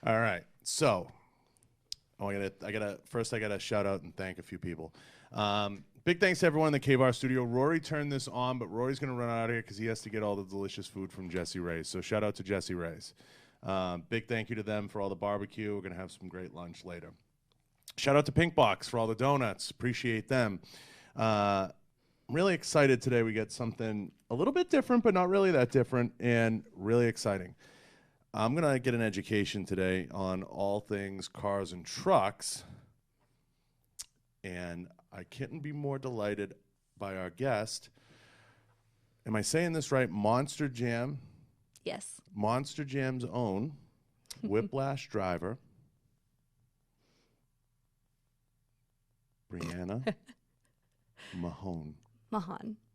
All right. So, I gotta shout out and thank a few people. Big thanks to everyone in the K-Bar studio. Rory turned this on, but Rory's gonna run out of here because he has to get all the delicious food from Jesse Ray's. So shout out to Jesse Ray's. Big thank you to them for all the barbecue. We're gonna have some great lunch later. Shout out to Pink Box for all the donuts. Appreciate them. I'm really excited today. We get something a little bit different, but not really that different, and really exciting. I'm going to get an education today on all things cars and trucks, and I couldn't be more delighted by our guest. Am I saying this right? Monster Jam? Yes. Monster Jam's own whiplash driver, BRIANNA Mahon.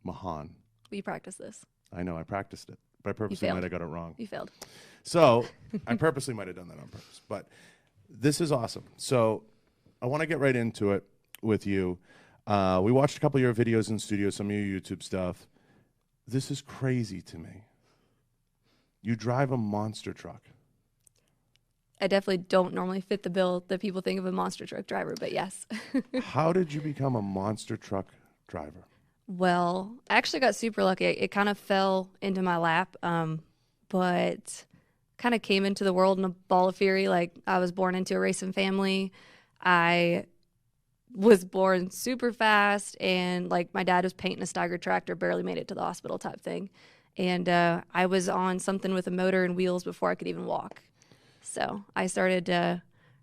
Mahon. We practice this. I know, I practiced it, but I purposely might have got it wrong. You failed. So I purposely might have done that on purpose, but this is awesome. So I want to get right into it with you. We watched a couple of your videos in studio, some of your YouTube stuff. This is crazy to me. You drive a monster truck. I definitely don't normally fit the bill that people think of a monster truck driver, but yes. How did you become a monster truck driver? Well, I actually got super lucky. It kind of fell into my lap, but kind of came into the world in a ball of fury. Like, I was born into a racing family. I was born super fast, and like my dad was painting a Steiger tractor, barely made it to the hospital type thing. And I was on something with a motor and wheels before I could even walk. So I started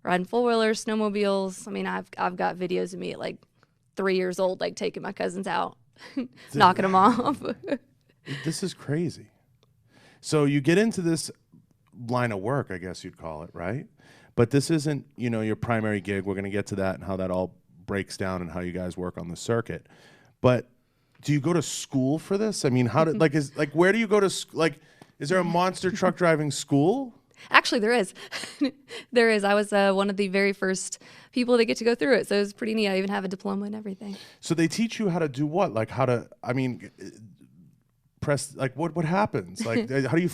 riding four-wheelers, snowmobiles. I mean, I've got videos of me at like 3 years old, like taking my cousins out, knocking them off. This is crazy. So you get into this line of work, I guess you'd call it, right? But this isn't, your primary gig. We're going to get to that and how that all breaks down and how you guys work on the circuit. But do you go to school for this? I mean, how did where do you go to is there a monster truck driving school? Actually, there is. There is. I was one of the very first people that get to go through it, so it was pretty neat. I even have a diploma and everything. So they teach you how to do what? Like how to, press, like what happens? Like how do you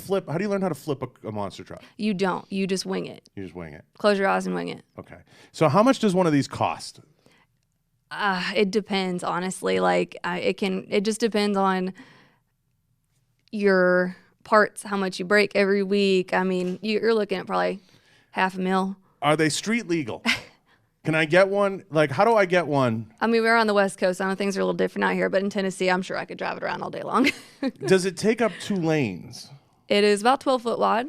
learn how to flip a monster truck? You don't. You just wing it. You just wing it. Close your eyes and wing it. Okay. So how much does one of these cost? It depends, honestly. Like it just depends on your parts, how much you break every week. I mean, you're looking at probably $500,000. Are they street legal? Can I get one? Like, how do I get one? I mean, we're on the West Coast. I know things are a little different out here, but in Tennessee, I'm sure I could drive it around all day long. Does it take up 2 lanes? It is about 12 foot wide.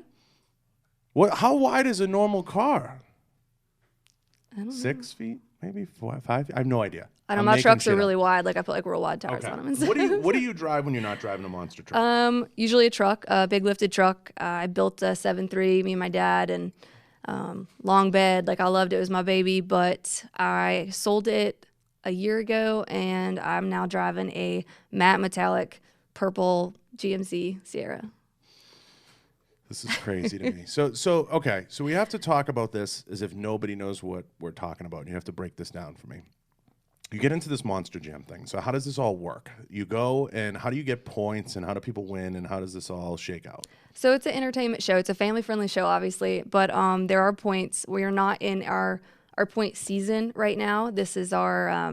What? How wide is a normal car? I don't know. 6 feet? Maybe 4, 5? I have no idea. I know my trucks are really wide. Like I put like real wide tires on them. And stuff. What do you drive when you're not driving a monster truck? Usually a truck, a big lifted truck. I built a 7.3, me and my dad, and long bed. Like I loved it. It was my baby, but I sold it a year ago, and I'm now driving a matte metallic purple GMC Sierra. This is crazy to me. Okay. So we have to talk about this as if nobody knows what we're talking about. And you have to break this down for me. You get into this Monster Jam thing. So how does this all work? You go, and how do you get points, and how do people win, and how does this all shake out? So it's an entertainment show. It's a family-friendly show, obviously, but there are points. We are not in our point season right now. This is our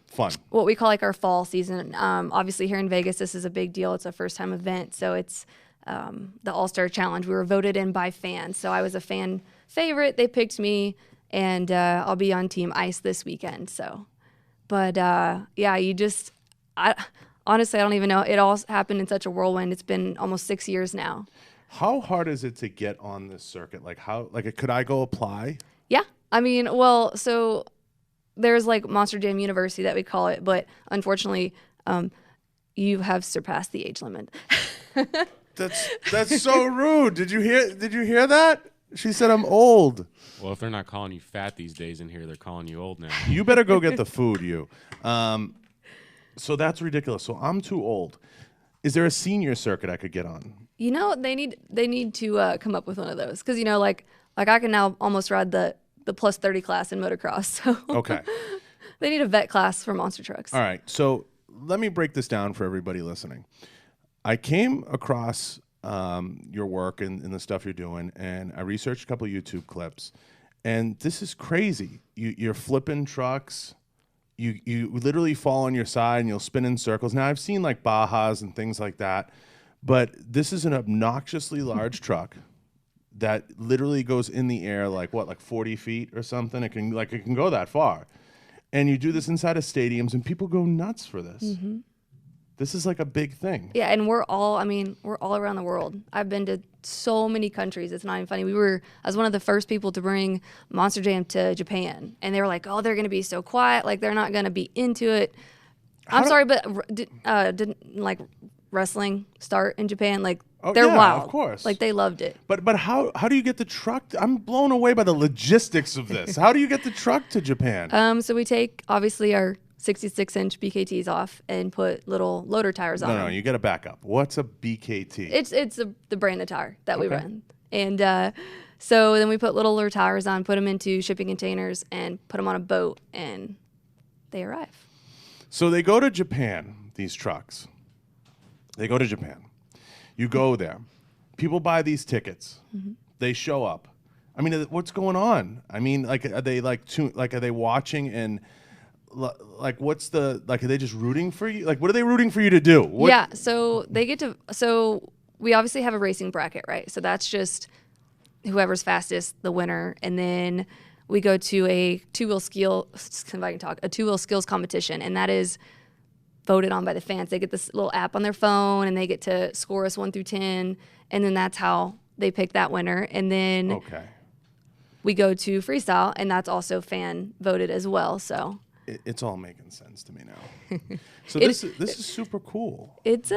fun, what we call like our fall season. Obviously, here in Vegas, this is a big deal. It's a first-time event, so it's the All-Star Challenge. We were voted in by fans, so I was a fan favorite. They picked me, and I'll be on Team Ice this weekend. So. But, yeah, honestly, I don't even know. It all happened in such a whirlwind. It's been almost 6 years now. How hard is it to get on this circuit? Could I go apply? Yeah. I mean, well, so there's like Monster Jam University that we call it, but unfortunately, you have surpassed the age limit. That's so rude. Did you hear that? She said I'm old. Well, if they're not calling you fat these days in here, they're calling you old now. You better go get the food, you. So that's ridiculous. So I'm too old. Is there a senior circuit I could get on? They need to come up with one of those because like I can now almost ride the plus 30 class in motocross. So okay, they need a vet class for monster trucks. All right. So let me break this down for everybody listening. I came across your work and the stuff you're doing, and I researched a couple of YouTube clips, and this is crazy. You're flipping trucks. You literally fall on your side and you'll spin in circles. Now I've seen like Bajas and things like that, but this is an obnoxiously large truck that literally goes in the air like 40 feet or something. It can go that far, and you do this inside of stadiums, and people go nuts for this. Mm-hmm. This is like a big thing. Yeah, and we're all around the world. I've been to so many countries. It's not even funny. I was one of the first people to bring Monster Jam to Japan, and they were like, "Oh, they're going to be so quiet. Like they're not going to be into it." I'm sorry, but didn't like wrestling start in Japan? Like they're wild. Of course. Like they loved it. But how do you get the truck? I'm blown away by the logistics of this. How do you get the truck to Japan? So we take obviously our 66-inch BKTs off and put little loader tires on. No, you got to back up. What's a BKT? It's the brand of tire that we run. And so then we put little loader tires on, put them into shipping containers, and put them on a boat, and they arrive. So they go to Japan, these trucks. They go to Japan. You go there. People buy these tickets. Mm-hmm. They show up. I mean, what's going on? I mean, like, are they are they watching and like what's the are they just rooting for you? Like, what are they rooting for you to do? Yeah, so we obviously have a racing bracket, right? So that's just whoever's fastest, the winner, and then we go to a two-wheel skills competition, and that is voted on by the fans. They get this little app on their phone, and they get to score us 1 through 10, and then that's how they pick that winner. And then we go to freestyle, and that's also fan voted as well. So it's all making sense to me now. So this is super cool. It's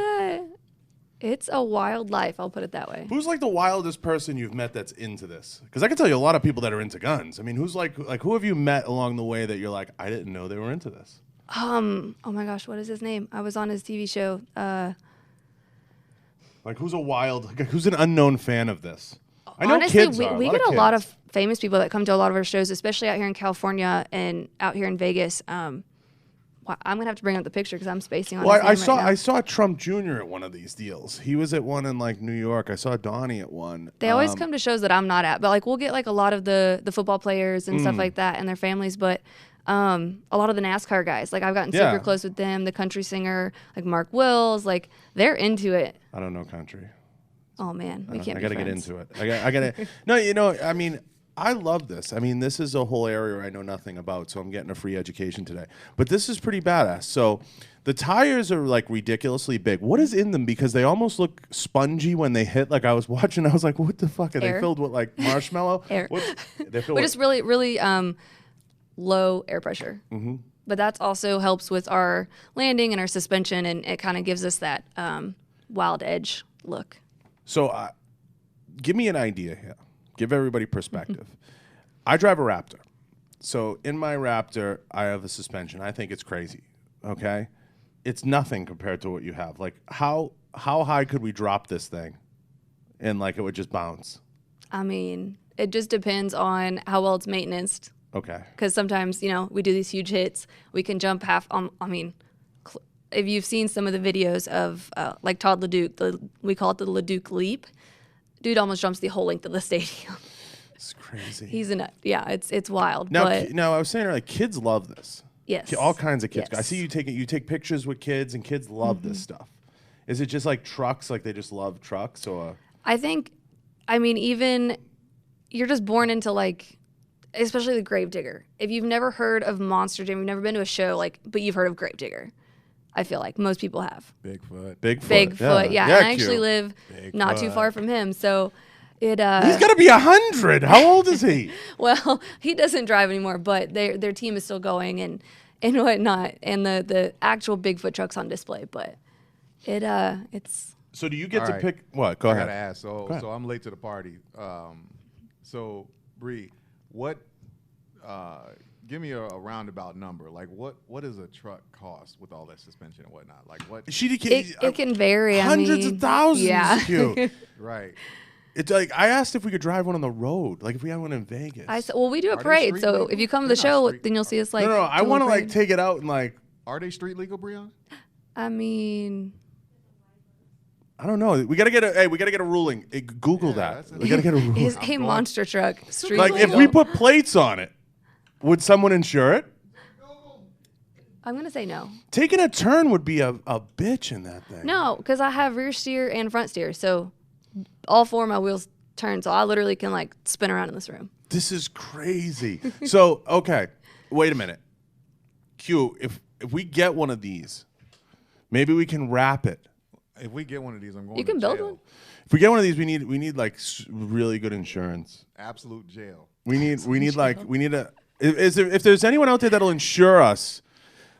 a wild life, I'll put it that way. Who's like the wildest person you've met that's into this? Because I can tell you a lot of people that are into guns. I mean, who's like who have you met along the way that you're like, I didn't know they were into this? Oh my gosh, what is his name? I was on his TV show. Like who's who's an unknown fan of this? I know honestly, kids we get a lot of famous people that come to a lot of our shows, especially out here in California and out here in Vegas. I'm gonna have to bring up the picture because I'm spacing on. Well, his name right now. I saw Trump Jr. at one of these deals. He was at one in like New York. I saw Donnie at one. They always come to shows that I'm not at, but like we'll get like a lot of the football players and stuff like that and their families, but a lot of the NASCAR guys, like I've gotten super close with them. The country singer, like Mark Wills, like they're into it. I don't know country. Oh man, we can't. I gotta get into it. I gotta. No, I mean, I love this. I mean, this is a whole area I know nothing about, so I'm getting a free education today. But this is pretty badass. So the tires are like ridiculously big. What is in them? Because they almost look spongy when they hit. Like I was watching, I was like, what the fuck are they filled with? Like marshmallow? Air. They're filled But just really, really low air pressure. Mm-hmm. But that also helps with our landing and our suspension, and it kind of gives us that wild edge look. So give me an idea here. Give everybody perspective. I drive a Raptor. So in my Raptor, I have a suspension. I think it's crazy, okay? It's nothing compared to what you have. Like, how high could we drop this thing and, like, it would just bounce? I mean, it just depends on how well it's maintained. Okay. Because sometimes, we do these huge hits. We can jump if you've seen some of the videos of, like Todd LeDuc, we call it the LeDuc Leap. Dude almost jumps the whole length of the stadium. It's crazy. He's a nut. Yeah, it's wild. Now, I was saying earlier, kids love this. Yes. All kinds of kids. Yes. I see you take pictures with kids, and kids love this stuff. Is it just like trucks? Like they just love trucks, or? I think, even you're just born into like, especially the Gravedigger. If you've never heard of Monster Jam, you've never been to a show, but you've heard of Gravedigger. I feel like most people have. Bigfoot. Yeah. And I actually live not too far from him, so it. He's got to be 100. How old is he? Well, he doesn't drive anymore, but their team is still going and whatnot, and the actual Bigfoot truck's on display. But it's. So do you get to pick what? Go ahead. I gotta ask. So I'm late to the party. So Bree, what? Give me a roundabout number. Like, what does a truck cost with all that suspension and whatnot? Like, what? It can vary. Hundreds of thousands. Yeah. Right. It's like I asked if we could drive one on the road, like if we had one in Vegas. We do a parade, so if you come to the show, then you'll see us like. No, I want to like take it out and like. Are they street legal, Brianna? I don't know. We gotta get a ruling. Google that. that's it. We gotta get a ruling. Is a monster truck street Like if legal? we put plates on it, would someone insure it? I'm gonna say no. Taking a turn would be a bitch in that thing. No, because I have rear steer and front steer, so all 4 of my wheels turn. So I literally can like spin around in this room. This is crazy. So, okay, wait a minute. Q, if we get one of these, maybe we can wrap it. If we get one of these, I'm going You to can build jail. one. If we get one of these, we need like really good insurance. Absolute jail. We need if there's anyone out there that'll insure us,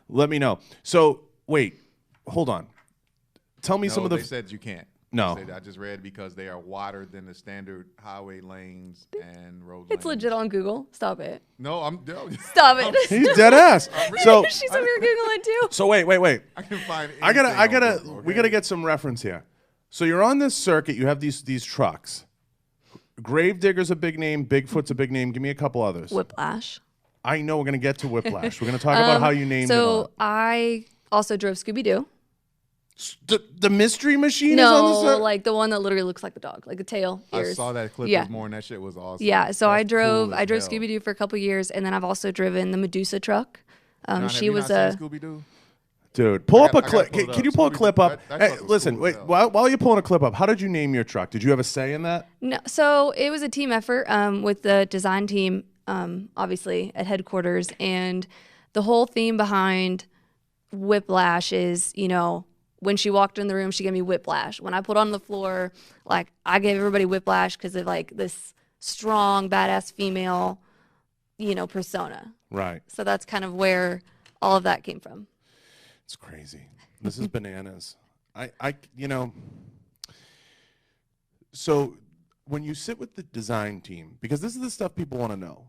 let me know. So, wait, hold on. Tell me some of the they said you can't. No. They said, I just read because they are wider than the standard highway lanes and road It's lanes. legit on Google. Stop it. No, I'm. Stop it. He's dead ass. So She's over here Googling too. so wait. I can find. I gotta anything on Google, we okay? gotta get some reference here. So you're on this circuit, you have these trucks. Gravedigger's a big name, Bigfoot's a big name. Give me a couple others. Whiplash. I know we're gonna get to Whiplash. We're gonna talk about how you named it. So all. I also drove Scooby Doo. The mystery machine is on the No, circuit? like the one that literally looks like the dog, like the tail, I ears. saw that clip Yeah. this morning. That shit was awesome. Yeah, so I That's drove cool as hell. Scooby Doo for a couple years, and then I've also driven the Medusa truck. John, have She you was not a seen Scooby-Doo? Dude, pull up a I gotta clip. pull it Can up. you pull a Scooby-Doo, clip up? that Hey, truck was listen, cool as wait. hell. While you're pulling a clip up, how did you name your truck? Did you have a say in that? no. So it was a team effort with the design team, obviously at headquarters, and the whole theme behind Whiplash is, when she walked in the room, she gave me whiplash. When I put on the floor, like I gave everybody whiplash because of like this strong, badass female, persona. Right. So that's kind of where all of that came from. It's crazy. This is bananas. So when you sit with the design team, because this is the stuff people want to know,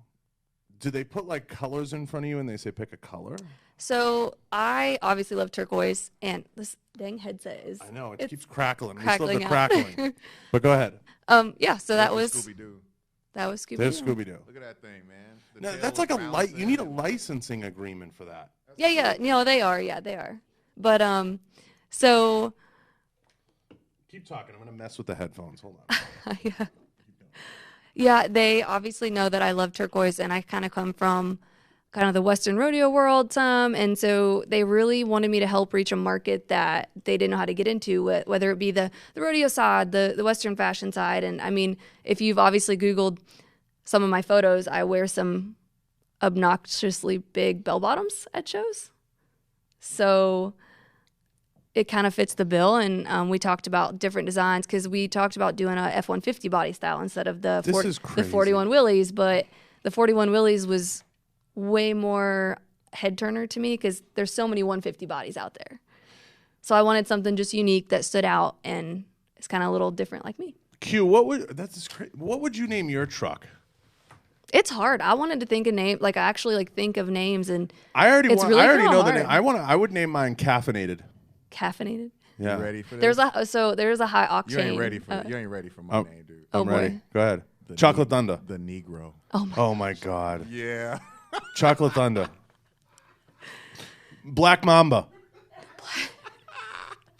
do they put like colors in front of you and they say pick a color? So I obviously love turquoise, and this dang headset is. I know, it it's keeps crackling. We still have crackling the out. crackling. But go ahead. Yeah. So that was Scooby-Doo. Scooby. There's Scooby-Doo. Look at that thing, man. The No, tail that's is like bouncing. you need a licensing agreement for that. Yeah. No, they are. Yeah, they are. But so Keep talking. I'm going to mess with the headphones. Hold on. yeah. Yeah, they obviously know that I love turquoise, and I kind of come from kind of the Western rodeo world some, and so they really wanted me to help reach a market that they didn't know how to get into, whether it be the rodeo side, the Western fashion side. And I mean, if you've obviously Googled some of my photos, I wear some obnoxiously big bell bottoms at shows. So it kind of fits the bill, and we talked about different designs because we talked about doing a F-150 body style instead of the This is the crazy. 41 Willies, but the 41 Willies was way more head turner to me because there's so many 150 bodies out there. So I wanted something just unique that stood out and it's kind of a little different like me. Q, what would you name your truck? It's hard. I wanted to think of name, like I actually like think of names, and I already It's really I already kinda know the hard. name. I would name mine Caffeinated. caffeinated. Yeah. You ready for this? There's a high octane. You ain't ready for you ain't ready for my name, dude. Oh, I'm ready. boy. Go ahead. The Chocolate Neg- Thunder. The Negro. Oh my God. Yeah. Chocolate Thunder. Black Mamba.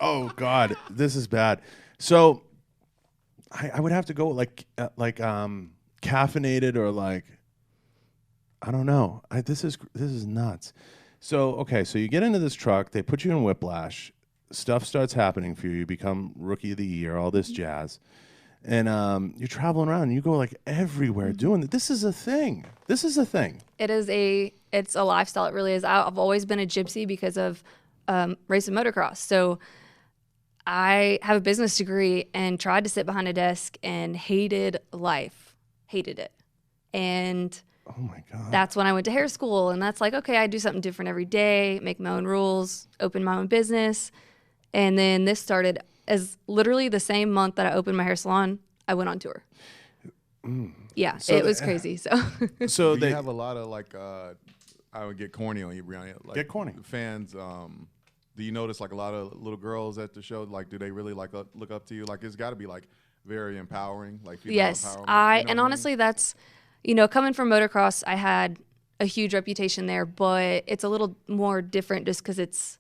Oh God, this is bad. So I would have to go like caffeinated or like I don't know. This is nuts. So okay, so you get into this truck, they put you in whiplash, stuff starts happening for you, you become rookie of the year, all this jazz. And you're traveling around and you go like everywhere doing it. This is a thing. This is a thing. It's a lifestyle. It really is. I've always been a gypsy because of racing motocross. So I have a business degree and tried to sit behind a desk and hated life, hated it. And Oh my God. that's when I went to hair school. And that's like, okay, I do something different every day, make my own rules, open my own business. And then this started as literally the same month that I opened my hair salon, I went on tour. Yeah, So it was the- crazy. So So Do they you have a lot of like I would get corny on you, Brianna. Like, Get corny. Fans, do you notice like a lot of little girls at the show? Like, do they really like look up to you? Like, it's got to be like very empowering. Like, female yes, empowerment, and you know what I mean? honestly, that's, coming from motocross, I had a huge reputation there, but it's a little more different just because it's,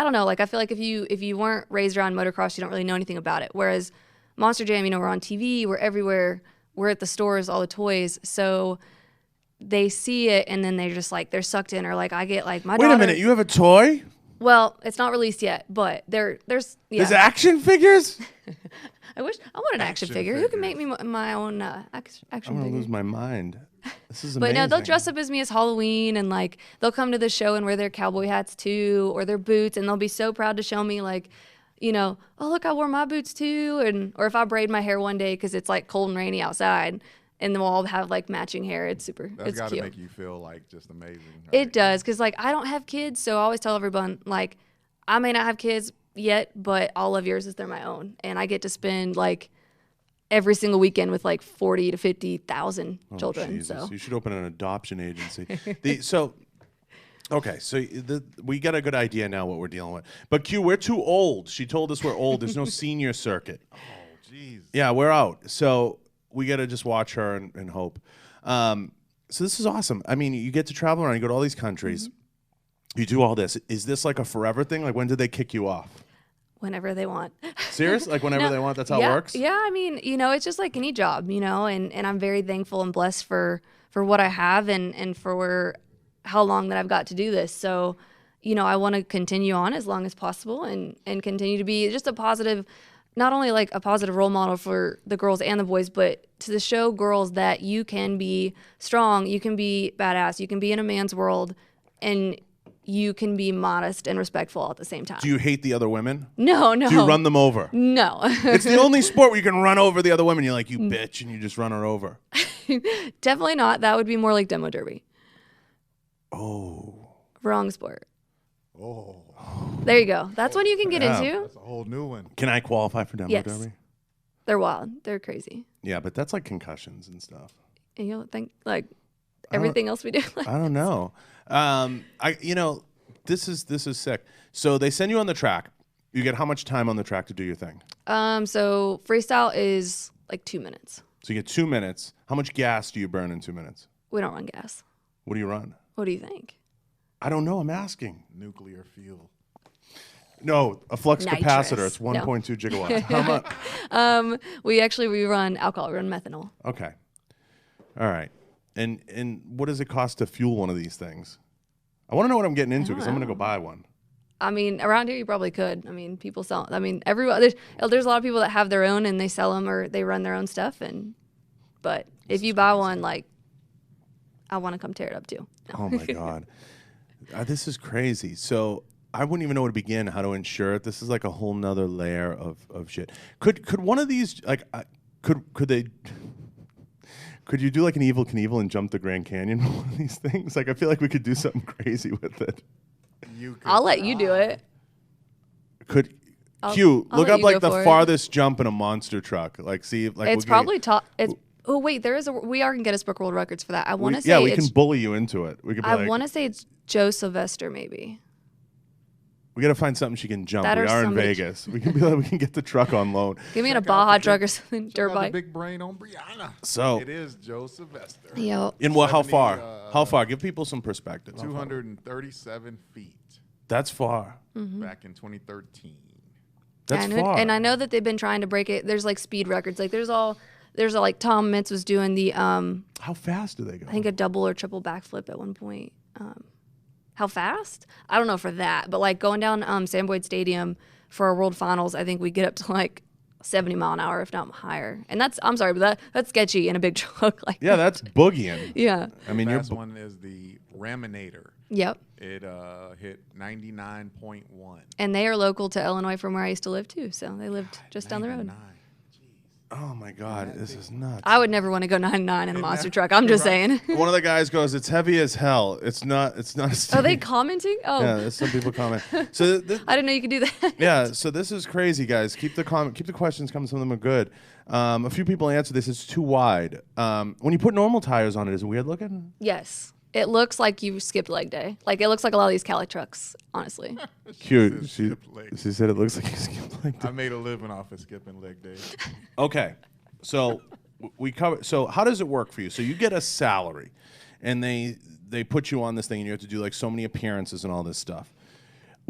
I don't know. Like I feel like if you weren't raised around motocross, you don't really know anything about it. Whereas Monster Jam, we're on TV, we're everywhere, we're at the stores, all the toys. So they see it and then they're just like they're sucked in. Or like I get like my Wait daughter. a minute, you have a toy? Well, it's not released yet, but there's There's action figures? I want an action figure. Who can make me my own action I'm figure? gonna lose my mind. This is But amazing. no, they'll dress up as me as Halloween, and like they'll come to the show and wear their cowboy hats too, or their boots, and they'll be so proud to show me like, oh look, I wore my boots too, or if I braid my hair one day because it's like cold and rainy outside, and then we'll all have like matching hair. It's super. That's It's got to cute. make you feel like just amazing. Right? It does, because like I don't have kids, so I always tell everyone like I may not have kids yet, but all of yours is they're my own, and I get to spend like every single weekend with like 40 to 50,000 children. Jesus. So You should open an adoption agency. Okay, so we got a good idea now what we're dealing with. But Q, we're too old. She told us we're old. There's no senior circuit. Oh, jeez. Yeah, we're out. So we got to just watch her and hope. So this is awesome. I mean, you get to travel around. You go to all these countries. You do all this. Is this like a forever thing? Like when did they kick you off? whenever they want. Serious? Like whenever No, they want? That's how yeah, it works? Yeah, I mean, it's just like any job, and I'm very thankful and blessed for what I have and for how long that I've got to do this. So, I want to continue on as long as possible and continue to be just a positive, not only like a positive role model for the girls and the boys, but to show girls that you can be strong, you can be badass, you can be in a man's world, and you can be modest and respectful at the same time. Do you hate the other women? No. Do you run them over? No. It's the only sport where you can run over the other women. You're like, you bitch, and you just run her over. Definitely not. That would be more like demo derby. Oh. Wrong sport. Oh, There you go. That's one you can get Yeah. into. that's a whole new one. Can I qualify for demo Yes. derby? They're wild. They're crazy. Yeah, but that's like concussions and stuff. And you don't think like everything else we do. I don't know. This is sick. So they send you on the track. You get how much time on the track to do your thing? So freestyle is like 2 minutes. So you get 2 minutes. How much gas do you burn in 2 minutes? We don't run gas. What do you run? What do you think? I don't know. I'm asking. Nuclear fuel. No, a flux Nitrous. capacitor. It's No. 1.2 gigawatts. How much? We run alcohol. We run methanol. Okay. All right. And what does it cost to fuel one of these things? I want to know what I'm getting into because I'm going to go buy one. I mean, around here you probably could. I mean, people sell. I mean, everyone. There's a lot of people that have their own and they sell them or they run their own stuff. But if you buy one, like, I want to come tear it up too. Oh my God. This is crazy. So I wouldn't even know where to begin, how to insure it. This is like a whole nother layer of shit. Could one of these, like, could you do like an Evel Knievel and jump the Grand Canyon with one of these things? Like, I feel like we could do something crazy with it. I'll let you do it. I'll look let up you like go the for it. farthest jump in a monster truck. Like, see, if, like It's probably top. It's. Oh wait, we are gonna get a Book World Records for that. I want to say. Yeah, we it's, can bully you into it. We could. Be I like, want to say it's Joe Sylvester, maybe. we gotta find something she can jump. That We or are in somebody- Vegas. We can be like, we can get the truck on loan. Give me in a Check out Baja the truck big- or something, Check dirt out the bike. big brain on Brianna. So, It is Joe Sylvester. Yo, in what? How 70, far? How far? Give people some perspective. How far? 237 feet That's far. back in 2013. That's and, far. and I know that they've been trying to break it. There's like speed records. Like there's like Tom Mintz was doing the How fast do they go? I think a double or triple backflip at one point. How fast? I don't know for that, but like going down Sam Boyd Stadium for our World Finals, I think we get up to like 70 mile an hour, if not higher. And I'm sorry, but that's sketchy in a big truck. Like Yeah, that's boogieing. yeah. I mean, The you're. last one is the Raminator. Yep. It hit 99.1. And they are local to Illinois from where I used to live too. So they lived just down the road. 99. Oh my God, this is nuts. I would never want to go 99 in a monster truck. I'm just saying. One of the guys goes, "It's heavy as hell. It's not. It's not." A Are they steep-" commenting? Oh, Yeah, there's some people comment. So I didn't know you could do that. yeah, so this is crazy, guys. Keep the questions coming. Some of them are good. A few people answer this. It's too wide. When you put normal tires on it, is it weird looking? Yes. It looks like you skipped leg day. Like it looks like a lot of these Cadillac trucks, honestly. Cute. said She skip leg. said it looks like you skipped like. I made a living off of skipping leg day. Okay, so we cover. So how does it work for you? So you get a salary, and they put you on this thing, and you have to do like so many appearances and all this stuff.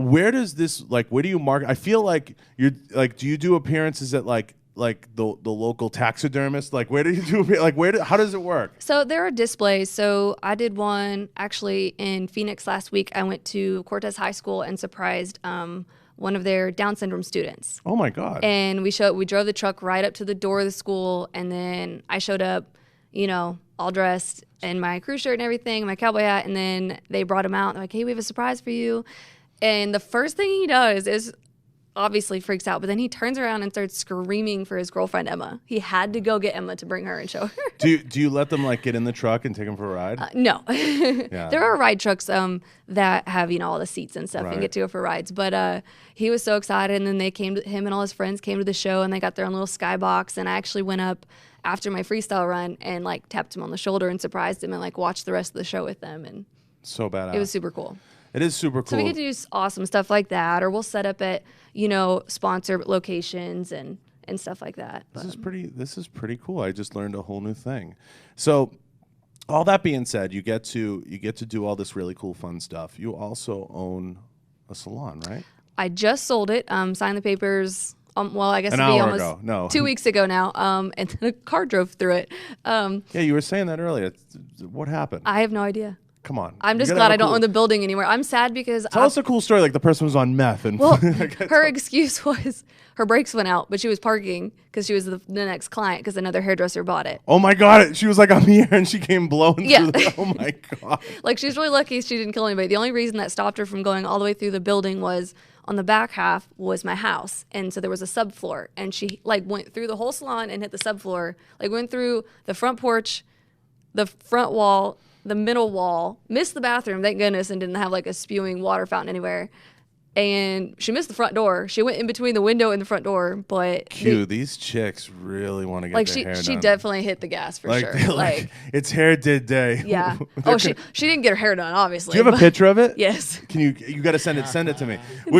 where does this like? Where do you market? I feel like you're like. Do you do appearances at like the local taxidermist? Like, where do you do? Like, how does it work? So there are displays. So I did one actually in Phoenix last week. I went to Cortez High School and surprised one of their Down syndrome students. Oh my God! And we drove the truck right up to the door of the school, and then I showed up, you know, all dressed in my crew shirt and everything, my cowboy hat, and then they brought him out. They're like, "Hey, we have a surprise for you." And the first thing he does is obviously freaks out, but then he turns around and starts screaming for his girlfriend Emma. He had to go get Emma to bring her and show her. Do you let them like get in the truck and take them for a ride? No. Yeah. There are ride trucks that have, you know, all the seats and stuff Right. and get to go for rides. But he was so excited, and then him and all his friends came to the show, and they got their own little skybox. And I actually went up after my freestyle run and like tapped him on the shoulder and surprised him and like watched the rest of the show with them. And So badass. it was super cool. It is super cool. So we get to do awesome stuff like that, or we'll set up at, you know, sponsor locations and stuff like that. This is pretty cool. I just learned a whole new thing. So, all that being said, you get to do all this really cool, fun stuff. You also own a salon, right? I just sold it, signed the papers. Well, I guess An it'd be hour almost ago. No. 2 weeks ago now. And then a car drove through it. Yeah, you were saying that earlier. What happened? I have no idea. Come on. I'm You just gotta glad have I a don't cool- own the building anymore. I'm sad because Tell us a cool story. Like the person was on meth and well, her excuse was her brakes went out, but she was parking because she was the next client because another hairdresser bought it. Oh my God! She was like, "I'm here," and she came blowing Yeah. through. Oh my God! Like, she's really lucky she didn't kill anybody. The only reason that stopped her from going all the way through the building was on the back half was my house. And so there was a subfloor, and she like went through the whole salon and hit the subfloor, like went through the front porch, the front wall, the middle wall, missed the bathroom, thank goodness, and didn't have like a spewing water fountain anywhere. And she missed the front door. She went in between the window and the front door, but Q, these chicks really want to get like their hair she done. definitely hit the gas for like, sure. they're like, it's hair did day. yeah. They're Oh, she didn't get her hair done, obviously. Do you have a but- picture of it? Yes. Can you got to send it to me. so bad.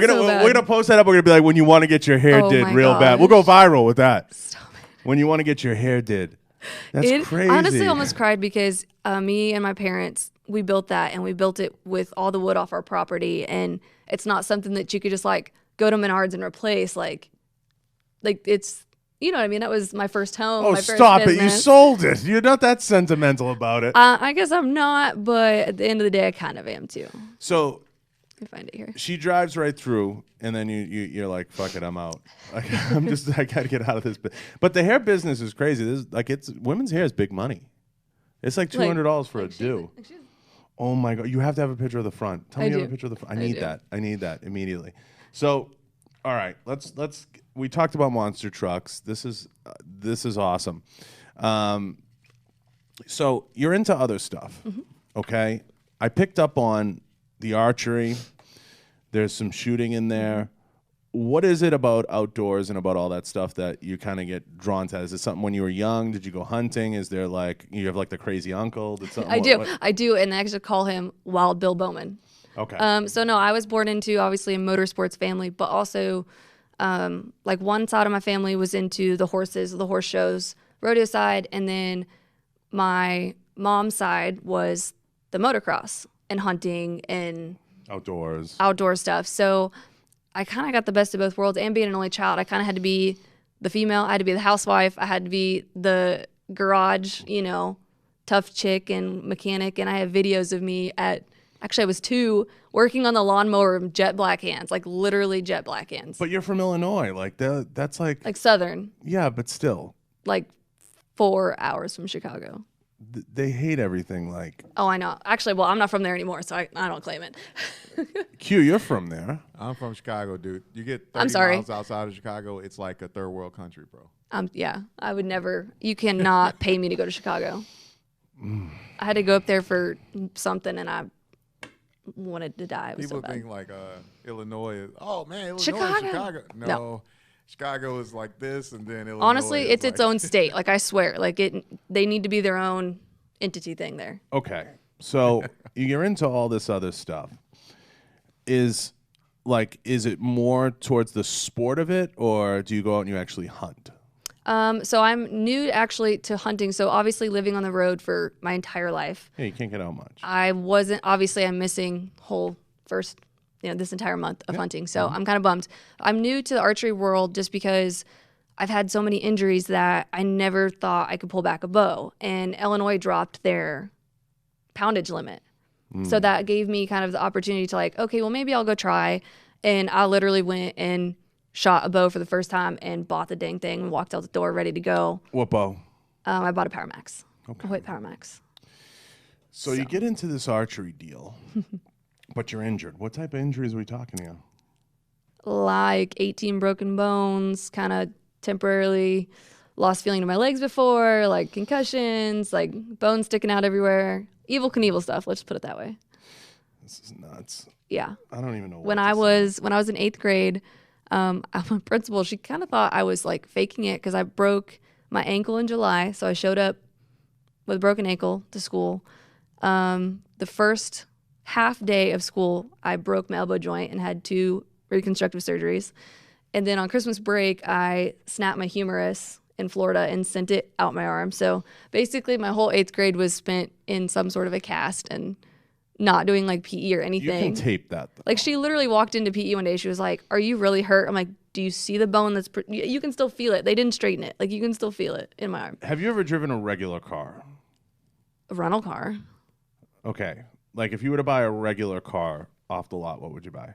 We're gonna post that up. We're gonna be like, when you want to get your hair Oh did my real bad. We'll go gosh. viral with that. Stop it. When you want to get your hair did. That's It crazy. honestly almost cried because me and my parents, we built that, and we built it with all the wood off our property, and it's not something that you could just like go to Menards and replace. Like it's, you know what I mean? That was my first home. Oh, my first stop it! You business. sold it. You're not that sentimental about it. I guess I'm not, but at the end of the day, I kind of am too. So Let me find it here. she drives right through, and then you're like, fuck it, I'm out. Like, I gotta get out of this. But the hair business is crazy. This is, like, it's women's hair is big money. It's like $200 for a do. Oh my God! You have to have a picture of the front. Tell me you have a picture of the front. I need do. that. I need that immediately. So, all right, let's. We talked about monster trucks. This is awesome. So you're into other stuff, okay? I picked up on the archery. There's some shooting in there. What is it about outdoors and about all that stuff that you kind of get drawn to? Is it something when you were young? Did you go hunting? Is there like you have like the crazy uncle? Did something, I do, and I actually call him Wild Bill Bowman. Okay. So no, I was born into obviously a motorsports family, but also like one side of my family was into the horses, the horse shows, rodeo side, and then my mom's side was the motocross and hunting and outdoor stuff. So I kind of got the best of both worlds, and being an only child, I kind of had to be the female. I had to be the housewife. I had to be the garage, you know, tough chick and mechanic. And I have videos of me actually I was 2 working on the lawnmower with jet black hands, like literally jet black hands. But you're from Illinois. Like that's like Southern, yeah, but still. like 4 hours from Chicago. They hate everything like Oh, I know. Actually, well, I'm not from there anymore, so I don't claim it. Q, you're from there. I'm from Chicago, dude. You get 30 I'm sorry. miles outside of Chicago, it's like a third world country, bro. Yeah, I would never. You cannot pay me to go to Chicago. I had to go up there for something, and I wanted to die. It was People so bad. think like Illinois is, oh man, Illinois Chicago? is Chicago. No, No. Chicago is like this, and then Illinois Honestly, is it's its like- own state. Like I swear, like they need to be their own entity thing there. Okay. So you're into all this other stuff. Is it more towards the sport of it, or do you go out and you actually hunt? So I'm new actually to hunting. So obviously living on the road for my entire life. Yeah, you can't get out much. I wasn't, obviously I'm missing whole first this entire month of hunting. So I'm kind of bummed. I'm new to the archery world just because I've had so many injuries that I never thought I could pull back a bow. And Illinois dropped their poundage limit. So that gave me kind of the opportunity to like, okay, well, maybe I'll go try. And I literally went and shot a bow for the first time and bought the dang thing and walked out the door ready to go. What bow? I bought a Power Max. Okay. A Hoyt Power Max. So you get into this archery deal, but you're injured. What type of injuries are we talking here? Like 18 broken bones, kind of temporarily lost feeling in my legs before, like concussions, like bones sticking out everywhere. Evil Knievel stuff, let's just put it that way. This is nuts. Yeah. I don't even know what When I was in 8th grade, my principal, she kind of thought I was like faking it because I broke my ankle in July. So I showed up with a broken ankle to school. The first half day of school, I broke my elbow joint and had 2 reconstructive surgeries. And then on Christmas break, I snapped my humerus in Florida and sent it out my arm. So basically my whole 8th grade was spent in some sort of a cast and not doing like PE or anything. You can tape that, though. Like she literally walked into PE one day. She was like, "Are you really hurt?" I'm like, "Do you see the bone that's you can still feel it. They didn't straighten it. Like you can still feel it in my arm." Have you ever driven a regular car? A rental car. Okay. Like if you were to buy a regular car off the lot, what would you buy?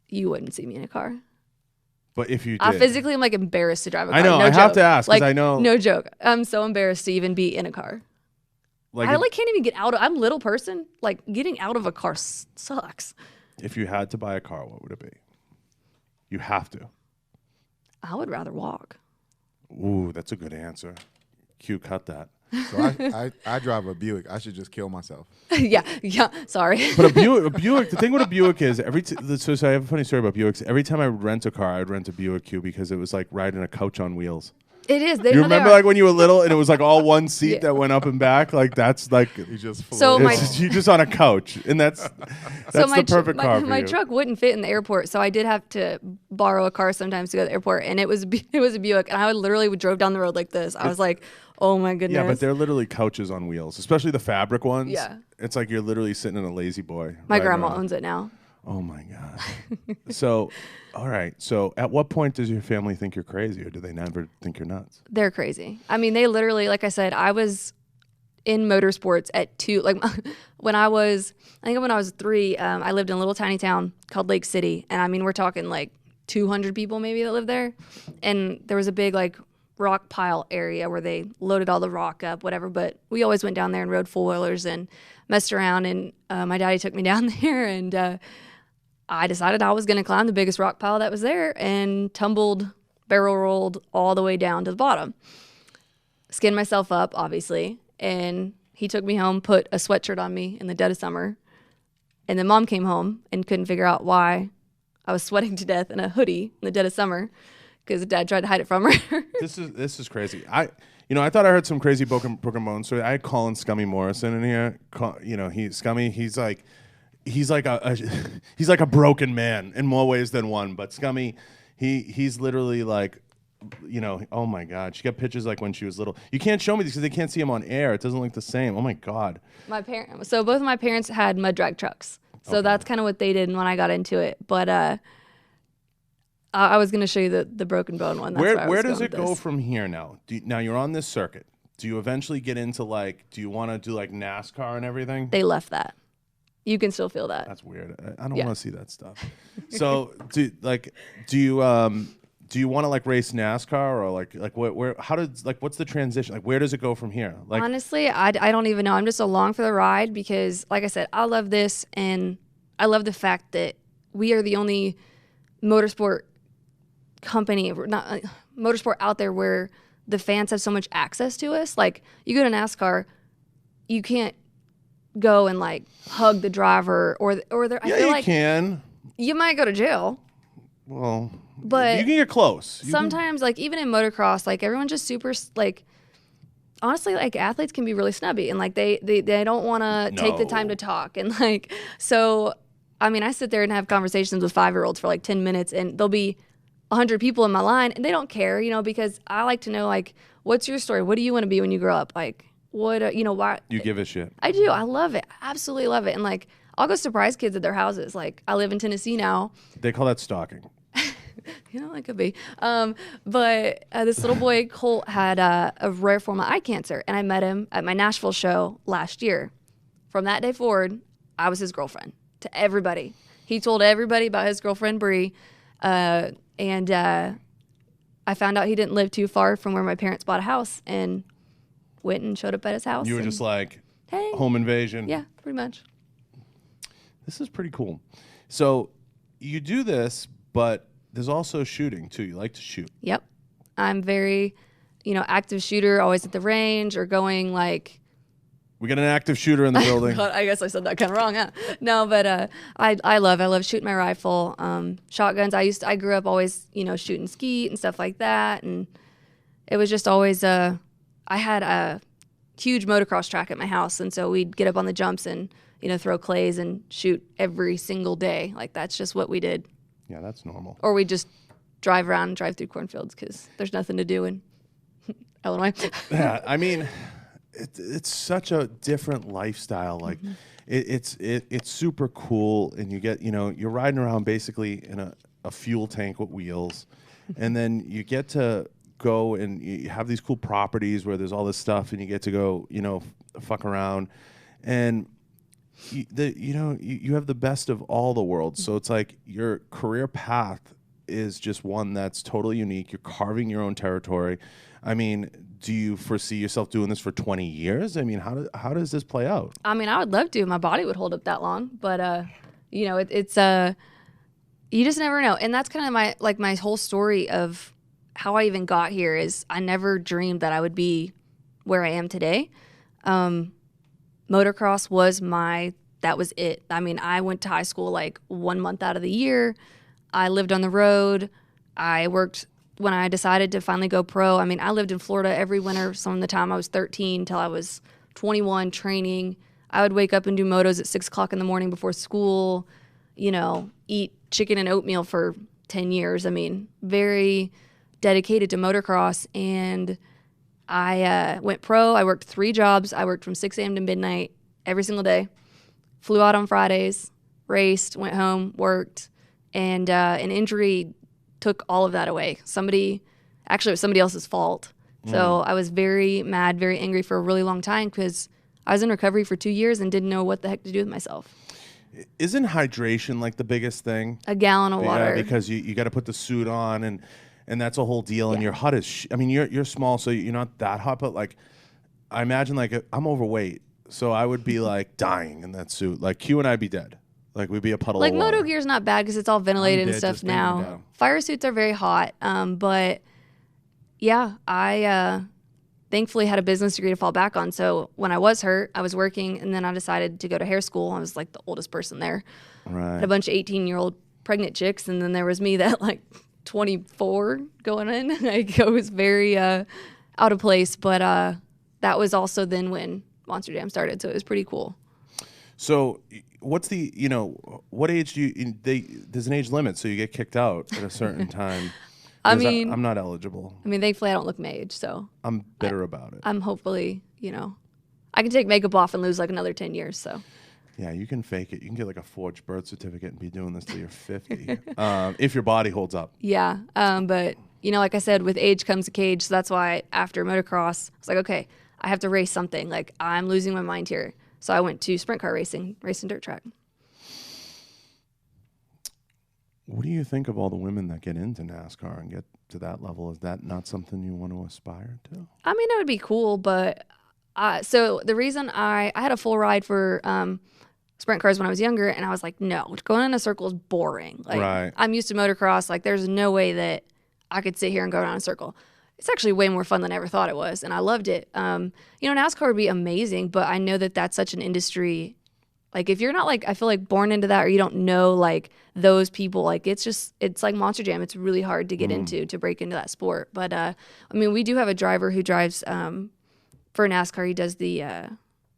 You wouldn't see me in a car. But if you did. I physically am like embarrassed to drive a car. I know. No I have joke. to ask because Like, I know. No joke. I'm so embarrassed to even be in a car. I if, like can't even get out of. I'm a little person. Like getting out of a car sucks. if you had to buy a car, what would it be? You have to. I would rather walk. Ooh, that's a good answer. Q, cut that. So I drive a Buick. I should just kill myself. yeah. Sorry. But a Buick. The thing with a Buick is so I have a funny story about Buicks. Every time I would rent a car, I'd rent a Buick Q because it was like riding a couch on wheels. It is. You remember like when you were little and it was like all one seat Yeah. that went up and back? Like that's like You just So float. my- you're just on a couch, and that's the perfect car for my you. truck wouldn't fit in the airport, so I did have to borrow a car sometimes to go to the airport, and it was a Buick, and I literally drove down the road like this. I was like, oh my goodness. Yeah, but they're literally couches on wheels, especially the fabric ones. Yeah. It's like you're literally sitting in a lazy boy. My riding grandma around. owns it now. Oh my God. So, all right. So, at what point does your family think you're crazy, or do they never think you're nuts? They're crazy. I mean, they literally, like I said, I was in motorsports at 2. Like when I was 3, I lived in a little tiny town called Lake City, and I mean, we're talking like 200 people maybe that lived there, and there was a big like rock pile area where they loaded all the rock up, whatever. But we always went down there and rode 4-wheelers and messed around. And my daddy took me down there, and I decided I was going to climb the biggest rock pile that was there and barrel rolled all the way down to the bottom. Skinned myself up, obviously. And he took me home, put a sweatshirt on me in the dead of summer. And then mom came home and couldn't figure out why I was sweating to death in a hoodie in the dead of summer because dad tried to hide it from her. This is crazy. I thought I heard some crazy broken bones story. I had Colin Scummy Morrison in here. Scummy. He's like a broken man in more ways than one. But Scummy, he's literally like, oh my God. She got pictures like when she was little. You can't show me these because they can't see them on air. It doesn't look the same. Oh my God. So both of my parents had mud drag trucks. So that's kind of what they did when I got into it. But I was going to show you the broken bone one. That's Where does it go from here now? Now you're on this circuit. Do you eventually get into do you want to do like NASCAR and everything? They left that. You can still feel that. That's weird. I don't Yeah. want to see that stuff. So do you want to like race NASCAR or what's the transition? Like where does it go from here? Like Honestly, I don't even know. I'm just along for the ride because, like I said, I love this, and I love the fact that we are the only motorsport company, motorsport out there where the fans have so much access to us. Like you go to NASCAR, you can't go and like hug the driver or there. I feel you like can. you might go to jail. Well, But you can get close. sometimes, like even in motocross, like everyone's just super like. Honestly, like athletes can be really snubby, and like they don't want to take the time to talk, and like so. I mean, I sit there and have conversations with 5-year-olds for like 10 minutes, and there'll be 100 people in my line, and they don't care, because I like to know like, what's your story? What do you want to be when you grow up? Like, what why? You give a shit. I do. I love it. I absolutely love it, and like. I'll go surprise kids at their houses. Like, I live in Tennessee now. They call that stalking. You know, it could be. But this little boy, Colt, had a rare form of eye cancer, and I met him at my Nashville show last year. From that day forward, I was his girlfriend to everybody. He told everybody about his girlfriend, Bree, and I found out he didn't live too far from where my parents bought a house, and went and showed up at his house. You were just like, hey, home invasion. Yeah, pretty much. This is pretty cool. So you do this, but there's also shooting too. You like to shoot. Yep. I'm very, active shooter, always at the range or going like. We got an active shooter in the building. God, I guess I said that kind of wrong, huh? No, but I love shooting my rifle. Shotguns. I grew up always, shooting skeet and stuff like that, and it was just always I had a huge motocross track at my house, and so we'd get up on the jumps and throw clays and shoot every single day. Like, that's just what we did. Yeah, that's normal. Or we'd just drive around and drive through cornfields because there's nothing to do in Illinois. Yeah, I mean, it's such a different lifestyle. Like, it's super cool, and you get you're riding around basically in a fuel tank with wheels, and then you get to go and you have these cool properties where there's all this stuff, and you get to go fuck around, and you have the best of all the worlds. So it's like your career path is just one that's totally unique. You're carving your own territory. I mean, do you foresee yourself doing this for 20 years? I mean, how does this play out? I mean, I would love to. My body would hold up that long, but it's you just never know. And that's kind of my whole story of how I even got here is I never dreamed that I would be where I am today. Motocross was that was it. I mean, I went to high school like 1 month out of the year. I lived on the road. I worked when I decided to finally go pro. I mean, I lived in Florida every winter from the time I was 13 till I was 21 training. I would wake up and do motos at 6 o'clock in the morning before school, eat chicken and oatmeal for 10 years. I mean, very dedicated to motocross. And I went pro. I worked 3 jobs. I worked from 6 a.m. to midnight every single day. Flew out on Fridays, raced, went home, worked, and an injury took all of that away. It was somebody else's fault. So I was very mad, very angry for a really long time because I was in recovery for 2 years and didn't know what the heck to do with myself. Isn't hydration like the biggest thing? A gallon of water. Yeah, because you got to put the suit on and that's a whole deal. And your hut is, I mean, you're small, so you're not that hot, but like, I imagine like I'm overweight. So I would be like dying in that suit. Like Q and I'd be dead. Like we'd be a puddle of water. Moto gear's not bad because it's all ventilated and stuff now. Fire suits are very hot. But yeah, I thankfully had a business degree to fall back on. So when I was hurt, I was working, and then I decided to go to hair school. I was like the oldest person there. Right. Had a bunch of 18-year-old pregnant chicks, and then there was me that like 24 going in. Like, I was very out of place. But that was also then when Monster Jam started, so it was pretty cool. So what's the, what age do you, there's an age limit, so you get kicked out at a certain time. I'm not eligible. I mean, thankfully I don't look my age, so. I'm bitter about it. I'm hopefully, I can take makeup off and lose like another 10 years, so. Yeah, you can fake it. You can get like a forged birth certificate and be doing this till you're 50, if your body holds up. Yeah, but, like I said, with age comes a cage, so that's why after motocross, I was like, okay, I have to race something. Like, I'm losing my mind here. So I went to sprint car racing dirt track. What do you think of all the women that get into NASCAR and get to that level? Is that not something you want to aspire to? I mean, it would be cool, but so the reason I had a full ride for sprint cars when I was younger, and I was like, no, going in a circle is boring. Like, right. I'm used to motocross. Like, there's no way that I could sit here and go around in a circle. It's actually way more fun than I ever thought it was, and I loved it. NASCAR would be amazing, but I know that that's such an industry. Like, if you're not, like, I feel like born into that, or you don't know, like, those people, like, it's like Monster Jam. It's really hard to get into, to break into that sport. But, we do have a driver who drives for NASCAR. He does the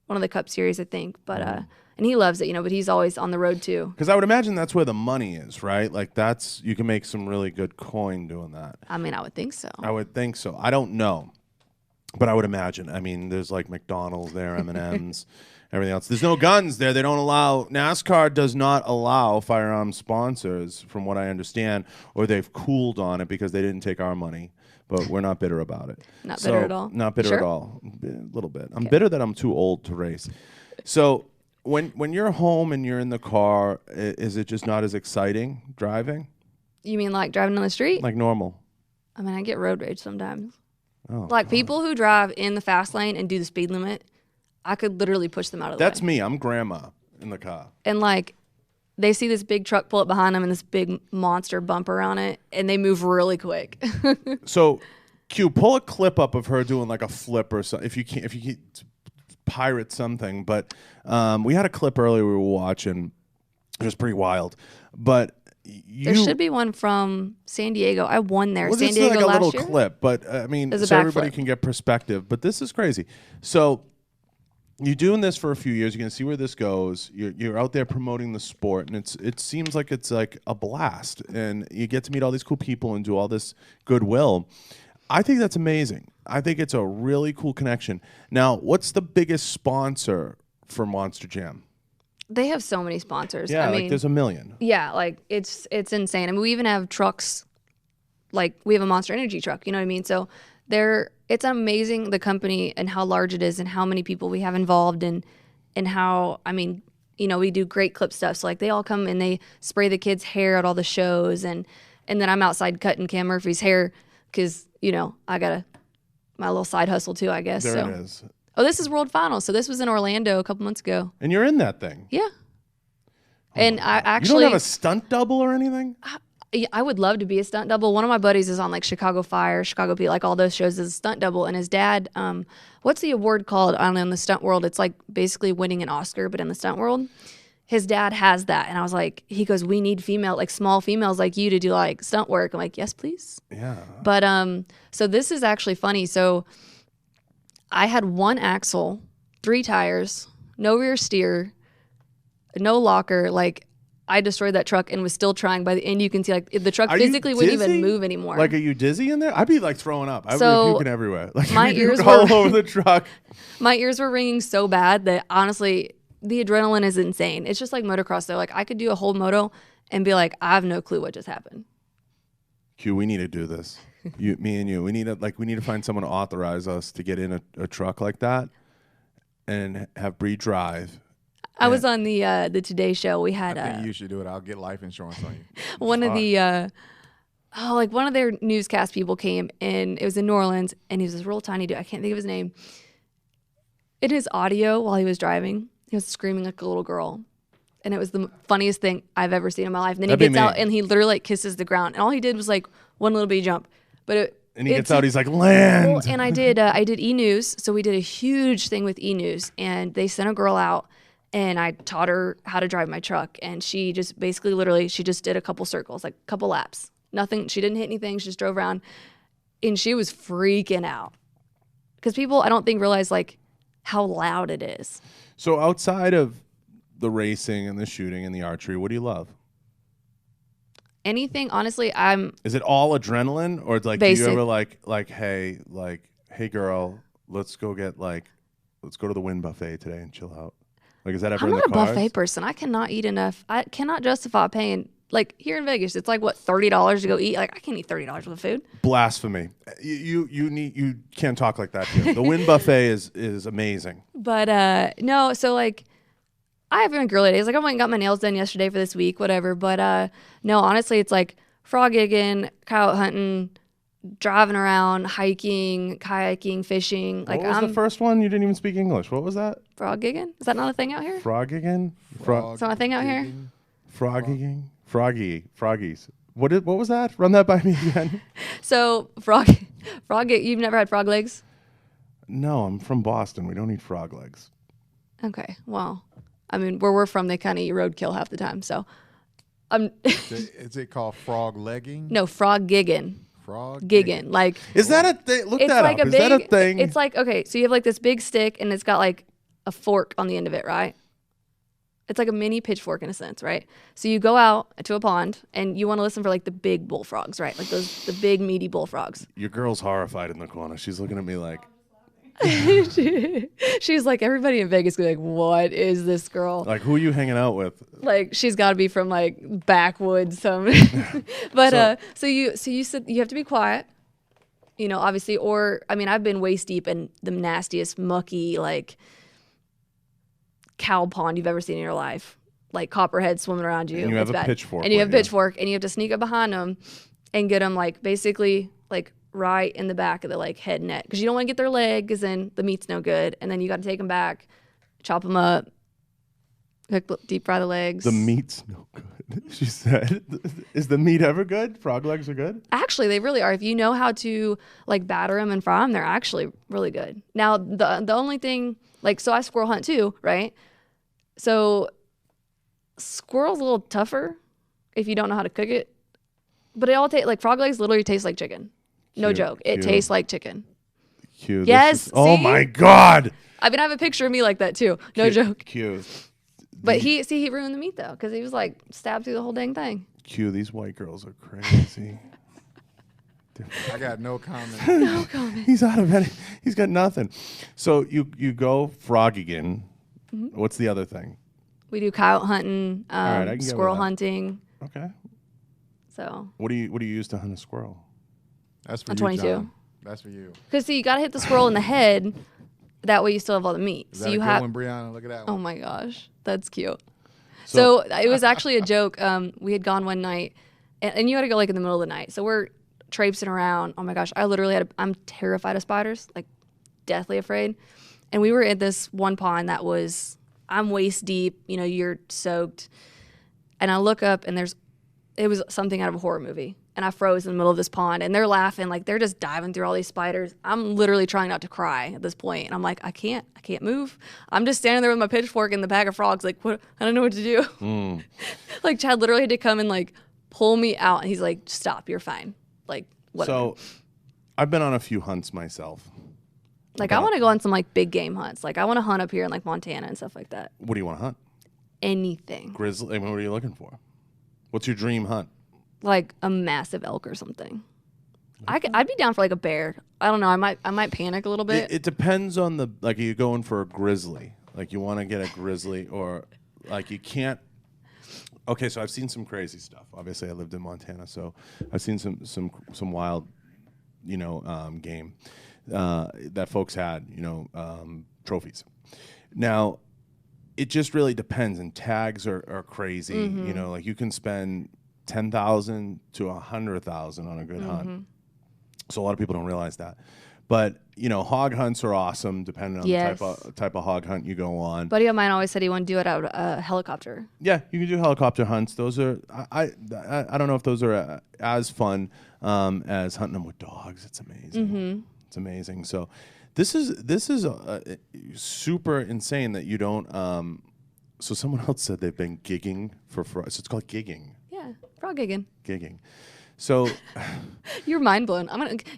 one of the Cup Series, I think. But and he loves it, but he's always on the road too. Because I would imagine that's where the money is, right? Like, you can make some really good coin doing that. I mean, I would think so. I would think so. I don't know. But I would imagine. I mean, there's like McDonald's there, M&Ms, everything else. There's no guns there. They don't allow. NASCAR does not allow firearm sponsors, from what I understand, or they've cooled on it because they didn't take our money. But we're not bitter about it. Not bitter at all? Not bitter Sure? at all. A little bit. I'm bitter that I'm too old to race. So when you're home and you're in the car, is it just not as exciting driving? You mean like driving on the street? Like normal? I mean, I get road rage sometimes. Oh, Like people who drive in the fast lane and do the speed limit, I could literally push them out of the that's way. me. I'm grandma in the car. And like they see this big truck pull up behind them and this big monster bumper on it, and they move really quick. So, Q, pull a clip up of her doing like a flip or something. If you can pirate something. But we had a clip earlier we were watching. It was pretty wild. But There should be one from San Diego. I won there. San Diego like a last little year. clip, but I mean, There's a so everybody backflip. can get perspective. But this is crazy. So you're doing this for a few years. You're gonna see where this goes. You're out there promoting the sport, and it seems like it's like a blast, and you get to meet all these cool people and do all this goodwill. I think that's amazing. I think it's a really cool connection. Now, what's the biggest sponsor for Monster Jam? They have so many sponsors. Yeah, I like mean, there's a million. yeah, like it's insane. I mean, we even have trucks. Like we have a Monster Energy truck. You know what I mean? So it's amazing the company and how large it is and how many people we have involved and how, I mean, you know, we do great clip stuff. So like they all come and they spray the kids' hair at all the shows, and then I'm outside cutting Cam Murphy's hair because, you know, I got my little side hustle too, I guess. There So. it is. Oh, this is World Finals. So this was in Orlando a couple months ago. And you're in that thing. Yeah. And I You actually, don't have a stunt double or anything? I would love to be a stunt double. One of my buddies is on like Chicago Fire, Chicago P, like all those shows as a stunt double. And his dad, what's the award called in the stunt world? It's like basically winning an Oscar, but in the stunt world. His dad has that. And I was like, he goes, we need small females like you to do like stunt work. I'm like, yes, please. Yeah. But so this is actually funny. So I had one axle, 3 tires, no rear steer, no locker. Like I destroyed that truck and was still trying. By the end, you can see like the truck Are you physically wouldn't even dizzy? move anymore. Like, are you dizzy in there? I'd be like throwing up. I'd So, be puking everywhere. Like my you'd be ears all were- over the truck. My ears were ringing so bad that honestly, the adrenaline is insane. It's just like motocross though. Like I could do a whole moto and be like, I have no clue what just happened. Q, we need to do this. Me and you. We need to find someone to authorize us to get in a truck like that and have Bree drive. I was on the Today Show. We had I think you should do it. I'll get life insurance on you. one of the one of their newscast people came, and it was in New Orleans, and he was this real tiny dude. I can't think of his name. In his audio while he was driving, he was screaming like a little girl, and it was the funniest thing I've ever seen in my life. And then That'd be he gets out me. and he literally like kisses the ground, and all he did was like one little bitty jump, but And he gets out, he's like, land. well, and I did E-News, so we did a huge thing with E-News, and they sent a girl out, and I taught her how to drive my truck, and she just basically literally, she just did a couple circles, like a couple laps. Nothing, she didn't hit anything, she just drove around, and she was freaking out. Because people, I don't think, realize like how loud it is. So outside of the racing and the shooting and the archery, what do you love? Anything, honestly, Is it all adrenaline, or it's like Basic. do you ever hey girl, let's go to the Wynn buffet today and chill out? Like, is that ever I'm in not the a cards? buffet person. I cannot eat enough. I cannot justify paying, like here in Vegas, it's like what, $30 to go eat? Like I can't eat $30 worth of food. Blasphemy. You can't talk like that here. The Wynn buffet is amazing. But no, so like I have been girly days. Like I went and got my nails done yesterday for this week, whatever. But no, honestly, it's like frog gigging, coyote hunting, driving around, hiking, kayaking, fishing. Like What was I'm the first one? You didn't even speak English. What was that? frog gigging. Is that not a thing out here? Frog again? Is that a thing out here? Frogging? Froggies. What was that? Run that by me again. So frog you've never had frog legs? No, I'm from Boston. We don't eat frog legs. Okay, well, I mean, where we're from, they kind of eat roadkill half the time. So, Is it called frog legging? no, frog gigging, Frog gigging. Like Is that a thing? Look it's that like up. a Is big. that a thing? It's like, okay, so you have like this big stick, and it's got like a fork on the end of it, right? It's like a mini pitchfork in a sense, right? So you go out to a pond, and you want to listen for like the big bullfrogs, right? Like the big meaty bullfrogs. Your girl's horrified in the corner. She's looking at me like, She's like, everybody in Vegas be like, what is this girl? Like, who are you hanging out with? Like, she's got to be from like backwoods. But so you said you have to be quiet, you know, obviously. Or I mean, I've been waist deep in the nastiest, mucky, like cow pond you've ever seen in your life. Like copperhead swimming around you. And you have It's a bad. pitchfork. And you have a with pitchfork, and you have to sneak up behind them and get them like basically like right in the back of the like head net, because you don't want to get their leg, because then the meat's no good, and then you got to take them back, chop them up, deep fry the legs. The meat's no good. She said, "Is the meat ever good? Frog legs are good." Actually, they really are. If you know how to like batter them and fry them, they're actually really good. Now the only thing, like, so I squirrel hunt too, right? So squirrel's a little tougher if you don't know how to cook it, but it all tastes like frog legs. Literally tastes like chicken. No Cute, joke. It cute. tastes like chicken. Cute. Yes, Oh see? my God. I mean, I have a picture of me like that too. No Cute, joke. Cute. But he ruined the meat though, because he was like stabbed through the whole dang thing. Q, these white girls are crazy. I got no comment. No comment. He's out of any. He's got nothing. So you go frogging. Mm-hmm. What's the other thing? We do coyote hunting, right, I can get with squirrel that. hunting. Okay. So What do you use to hunt a squirrel? That's for I'm you, 22. John. That's for you. because see, you got to hit the squirrel in the head. That way you still have all the meat. Is So that you a have. good one, Brianna? Look at that Oh one. my gosh, that's cute. So it was actually a joke. We had gone one night, and you had to go like in the middle of the night. So we're traipsing around. Oh my gosh, I literally I'm terrified of spiders, like deathly afraid. And we were at this one pond that was, I'm waist deep. You know, you're soaked. And I look up, and it was something out of a horror movie. And I froze in the middle of this pond, and they're laughing, like they're just diving through all these spiders. I'm literally trying not to cry at this point, and I'm like, I can't move. I'm just standing there with my pitchfork and the bag of frogs, like, what? I don't know what to do. Like Chad literally had to come and like pull me out, and he's like, stop, you're fine. Like, whatever. So I've been on a few hunts myself. Like, I want to go on some like big game hunts. Like, I want to hunt up here in like Montana and stuff like that. What do you want to hunt? Anything. Grizzly. I mean, what are you looking for? What's your dream hunt? Like a massive elk or something. I'd be down for like a bear. I don't know. I might panic a little bit. It depends on the, like, are you going for a grizzly? Like, you want to get a grizzly, or like you can't. Okay, so I've seen some crazy stuff. Obviously, I lived in Montana, so I've seen some wild, game that folks had, trophies. Now, it just really depends, and tags are crazy. Mm-hmm. Like you can spend $10,000 to $100,000 on a good Mm-hmm. hunt. So a lot of people don't realize that. But hog hunts are awesome, depending on Yes. the type of hog hunt you go on. Buddy of mine always said he wanted to do it out of a helicopter. Yeah, you can do helicopter hunts. Those are I don't know if those are as fun as hunting them with dogs. It's amazing. Mm-hmm. It's amazing. So this is super insane that you don't. So someone else said they've been gigging for so it's called gigging. Yeah, frog gigging. Gigging. So You're mind blown.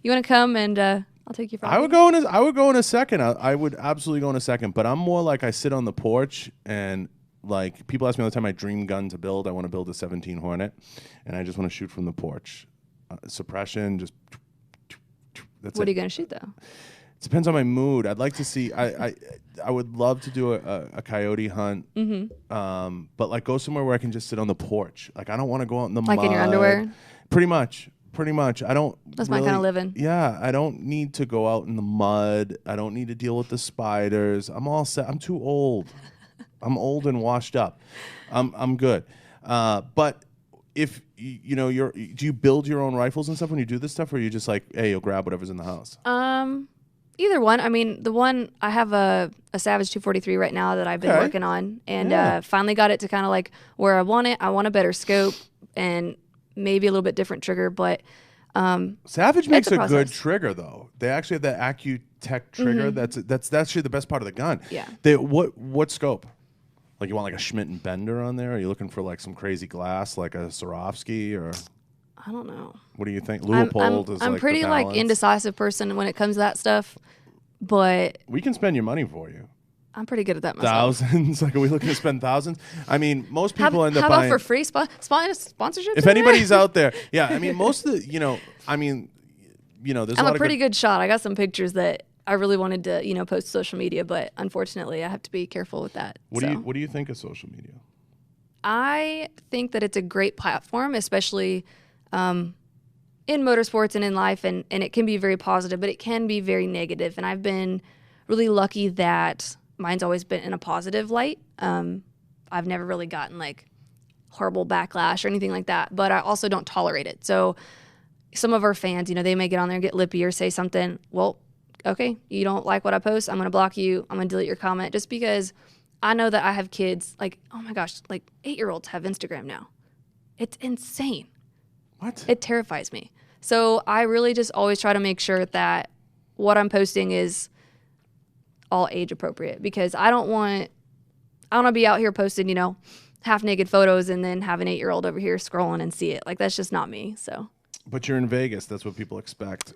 You want to come and I'll take you frog. I would go in a second. I would absolutely go in a second. But I'm more like I sit on the porch and like people ask me all the time my dream gun to build. I want to build a 17 Hornet, and I just want to shoot from the porch. Suppression, just. That's What it. are you gonna shoot though? It depends on my mood. I'd like to see. I would love to do a coyote hunt. Mm-hmm. But like go somewhere where I can just sit on the porch. Like I don't want to go out in the Like mud. in your underwear? Pretty much. I don't. That's my kinda living. Yeah, I don't need to go out in the mud. I don't need to deal with the spiders. I'm all set. I'm too old. I'm old and washed up. I'm good. But if do you build your own rifles and stuff when you do this stuff, or are you just like, hey, you'll grab whatever's in the house? Either one. I mean, the one I have a Savage 243 right now that I've been Okay. working on, and Yeah. finally got it to kind of like where I want it. I want a better scope and maybe a little bit different trigger, but Savage makes a a good process. trigger though. They actually have that AccuTech trigger. That's actually the best part of the gun. Yeah. What scope? Like you want like a Schmidt and Bender on there? Are you looking for like some crazy glass like a Swarovski, or I don't know. what do you think? I'm Leupold is like pretty the like balance. indecisive person when it comes to that stuff, but We can spend your money for you. I'm pretty good at that myself. Thousands. Like, are we looking to spend thousands? I mean, most How, people end up how about buying. for free sponsorships? If anybody's out there, yeah. I mean, most of the, there's I'm a lot a pretty good shot. I got some pictures that I really wanted to, you know, post social media, but unfortunately I have to be careful with that. What do you think of social media? I think that it's a great platform, especially in motorsports and in life, and it can be very positive, but it can be very negative. And I've been really lucky that mine's always been in a positive light. I've never really gotten like horrible backlash or anything like that, but I also don't tolerate it. So some of our fans, you know, they may get on there and get lippy or say something. Well, okay, you don't like what I post, I'm going to block you. I'm going to delete your comment, just because I know that I have kids, like, oh my gosh, like 8-year-olds have Instagram now. It's insane. What? It terrifies me. So I really just always try to make sure that what I'm posting is all age appropriate, because I don't want to be out here posting, you know, half naked photos and then have an 8-year-old over here scrolling and see it. Like, that's just not me. So. But you're in Vegas. That's what people expect.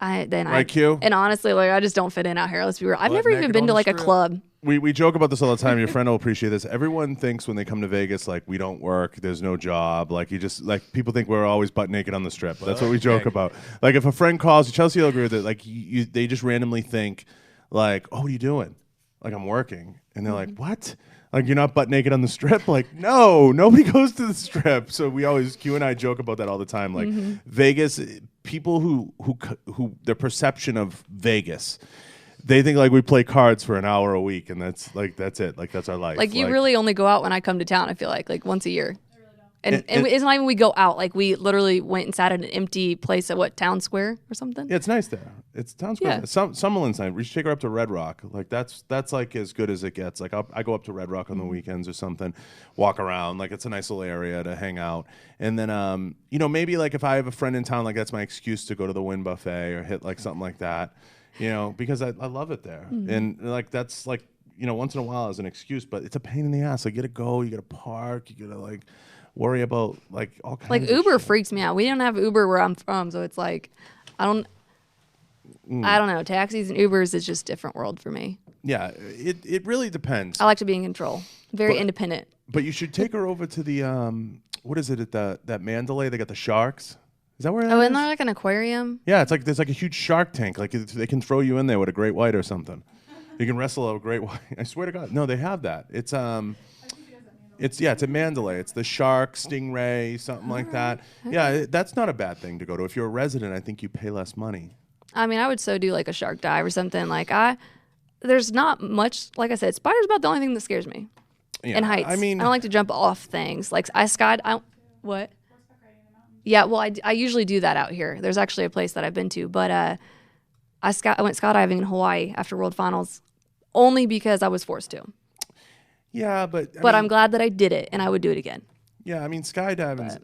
Q? And honestly, like, I just don't fit in out here. Let's be real. I've never even been to like a club. We joke about this all the time. Your friend will appreciate this. Everyone thinks when they come to Vegas, like, we don't work, there's no job. Like, you just, like, people think we're always butt naked on the strip. That's what we joke about. Like, if a friend calls you, Chelsea will agree with it, like, they just randomly think, like, oh, what are you doing? Like, I'm working. And they're like, what? Like, you're not butt naked on the strip? Like, no, nobody goes to the strip. So we always, Q and I joke about that all the time. Like, Vegas, people who their perception of Vegas, they think like we play cards for an hour a week, and that's it. Like, that's our life. Like, you really only go out when I come to town, I feel like once a year. And it's not even we go out. Like, we literally went and sat at an empty place at Town Square or something? Yeah, it's nice there. It's Town Square. Yeah. Summerlin's nice. We should take her up to Red Rock. Like, that's like as good as it gets. Like, I go up to Red Rock on the weekends or something, walk around. Like, it's a nice little area to hang out. And then, you know, maybe like if I have a friend in town, like that's my excuse to go to the Wynn Buffet or hit like something like that, you know, because I love it there. And like, that's like, you know, once in a while as an excuse, but it's a pain in the ass. Like, you gotta go, you gotta park, you gotta like worry about like all kinds like of Uber shit. freaks me out. We don't have Uber where I'm from, so it's like I don't know. Taxis and Ubers is just a different world for me. Yeah, it really depends. I like to be in control. Very independent. But you should take her over to the what is it at that Mandalay? They got the sharks. Is that where? That Isn't is? there like an aquarium? Yeah, it's like there's like a huge shark tank. Like they can throw you in there with a great white or something. You can wrestle a great white. I swear to God, no, they have that. It's at Mandalay. It's the shark, stingray, something like that. Okay. Yeah, that's not a bad thing to go to. If you're a resident, I think you pay less money. I mean, I would so do like a shark dive or something. Like there's not much. Like I said, spiders about the only thing that scares me. Yeah, And heights. I mean, I don't like to jump off things. Like what? Yeah, well, I usually do that out here. There's actually a place that I've been to, but I went skydiving in Hawaii after World Finals only because I was forced to. Yeah, but I'm glad that I did it, and I would do it again. Yeah, I mean, skydiving's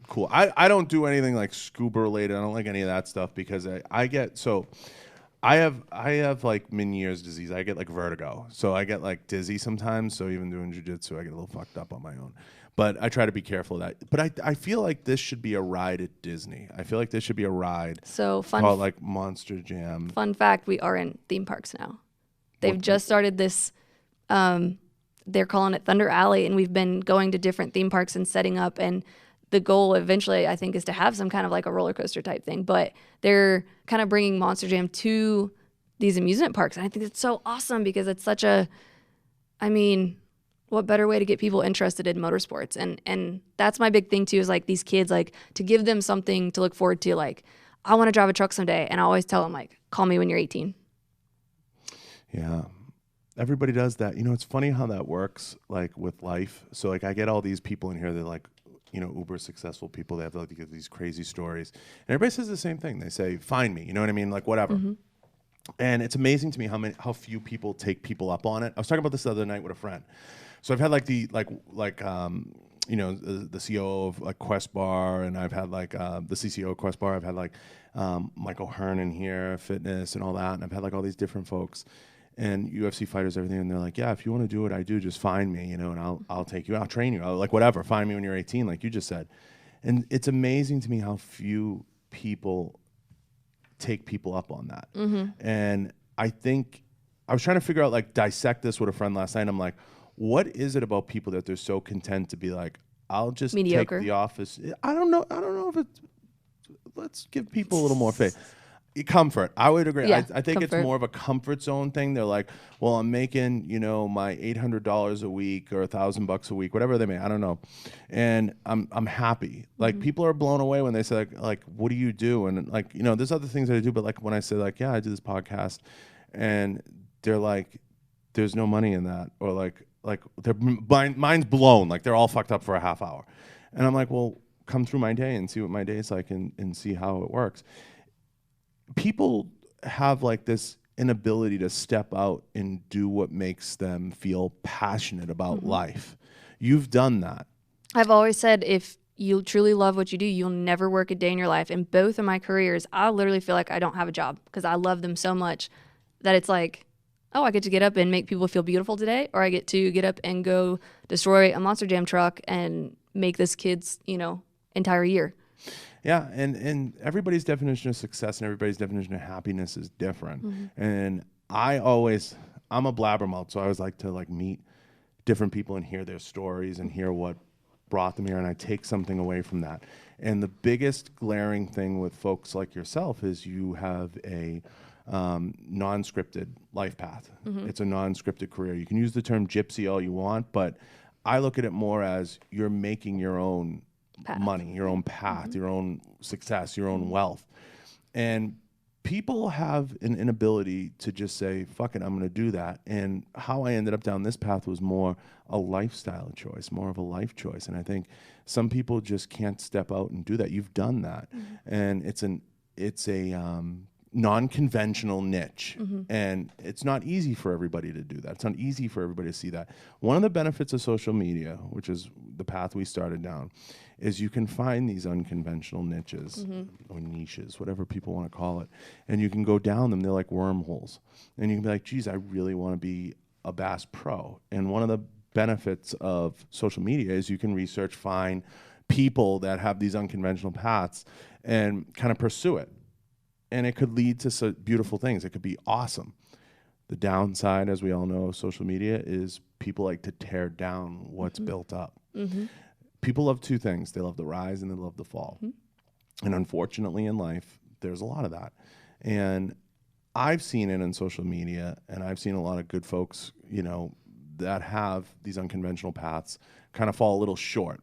cool. I don't do anything like scuba related. I don't like any of that stuff because I have like Meniere's disease. I get like vertigo, so I get like dizzy sometimes. So even doing jiu-jitsu, I get a little fucked up on my own. But I try to be careful of that. But I feel like this should be a ride at Disney. I feel like this should be a ride. So called like Monster Jam. Fun fact: we are in theme parks now. They've just started this. They're calling it Thunder Alley, and we've been going to different theme parks and setting up. And the goal eventually, I think, is to have some kind of like a roller coaster type thing. But they're kind of bringing Monster Jam to these amusement parks, and I think it's so awesome because it's such a, I mean, what better way to get people interested in motorsports? And that's my big thing too, is like these kids, like to give them something to look forward to. Like, I want to drive a truck someday, and I always tell them like, call me when you're 18. Yeah. Everybody does that. You know, it's funny how that works, like with life. So like I get all these people in here that like, you know, uber successful people. They have like these crazy stories. And everybody says the same thing. They say, find me. You know what I mean? Like whatever. And it's amazing to me how few people take people up on it. I was talking about this the other night with a friend. So I've had like the you know, the CEO of like Quest Bar, and I've had like the CCO of Quest Bar. I've had like Michael Hearn in here, fitness and all that. And I've had like all these different folks. And UFC fighters, everything, and they're like, yeah, if you want to do what I do, just find me, you know, and I'll take you, I'll train you, like whatever, find me when you're 18, like you just said. And it's amazing to me how few people take people up on that. And I think I was trying to figure out, like, dissect this with a friend last night. I'm like, what is it about people that they're so content to be like, I'll just Mediocre. take the office? I don't know if it's, let's give people a little more faith. Comfort. I would agree. Yeah, I think comfort. it's more of a comfort zone thing. They're like, well, I'm making, my $800 a week or $1,000 a week, whatever they make. I don't know. And I'm happy. Like people are blown away when they say like, what do you do? And like, there's other things that I do, but like when I say like, yeah, I do this podcast, and they're like, there's no money in that, or like their mind's blown. Like they're all fucked up for a half hour. And I'm like, well, come through my day and see what my day is like and see how it works. People have like this inability to step out and do what makes them feel passionate about life. You've done that. I've always said if you truly love what you do, you'll never work a day in your life. In both of my careers, I literally feel like I don't have a job because I love them so much that it's like, oh, I get to get up and make people feel beautiful today, or I get to get up and go destroy a Monster Jam truck and make this kid's, entire year. Yeah, and everybody's definition of success and everybody's definition of happiness is different. And I'm a blabbermouth, so I always like to like meet different people and hear their stories and hear what brought them here, and I take something away from that. And the biggest glaring thing with folks like yourself is you have a non-scripted life path. It's a non-scripted career. You can use the term gypsy all you want, but I look at it more as you're making your own money, your own path, your own success, your own wealth. And people have an inability to just say, fuck it, I'm going to do that. And how I ended up down this path was more a lifestyle choice, more of a life choice. And I think some people just can't step out and do that. You've done that. And it's a non-conventional niche. And it's not easy for everybody to do that. It's not easy for everybody to see that. One of the benefits of social media, which is the path we started down, is you can find these unconventional niches or niches, whatever people want to call it, and you can go down them. They're like wormholes. And you can be like, geez, I really want to be a bass pro. And one of the benefits of social media is you can research, find people that have these unconventional paths and kind of pursue it. And it could lead to beautiful things. It could be awesome. The downside, as we all know, of social media is people like to tear down what's built up. People love two things. They love the rise and they love the fall. And unfortunately in life, there's a lot of that. And I've seen it in social media, and I've seen a lot of good folks, that have these unconventional paths kind of fall a little short.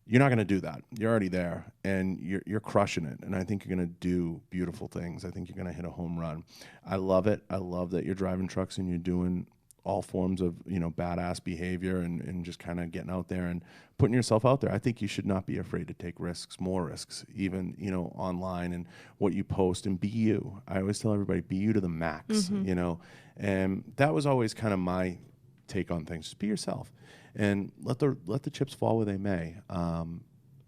You're not going to do that. You're already there, and you're crushing it. And I think you're going to do beautiful things. I think you're going to hit a home run. I love it. I love that you're driving trucks and you're doing all forms of, badass behavior and just kind of getting out there and putting yourself out there. I think you should not be afraid to take risks, more risks, even, online and what you post, and be you. I always tell everybody, be you to the max, and that was always kind of my take on things. Just be yourself. And let the chips fall where they may.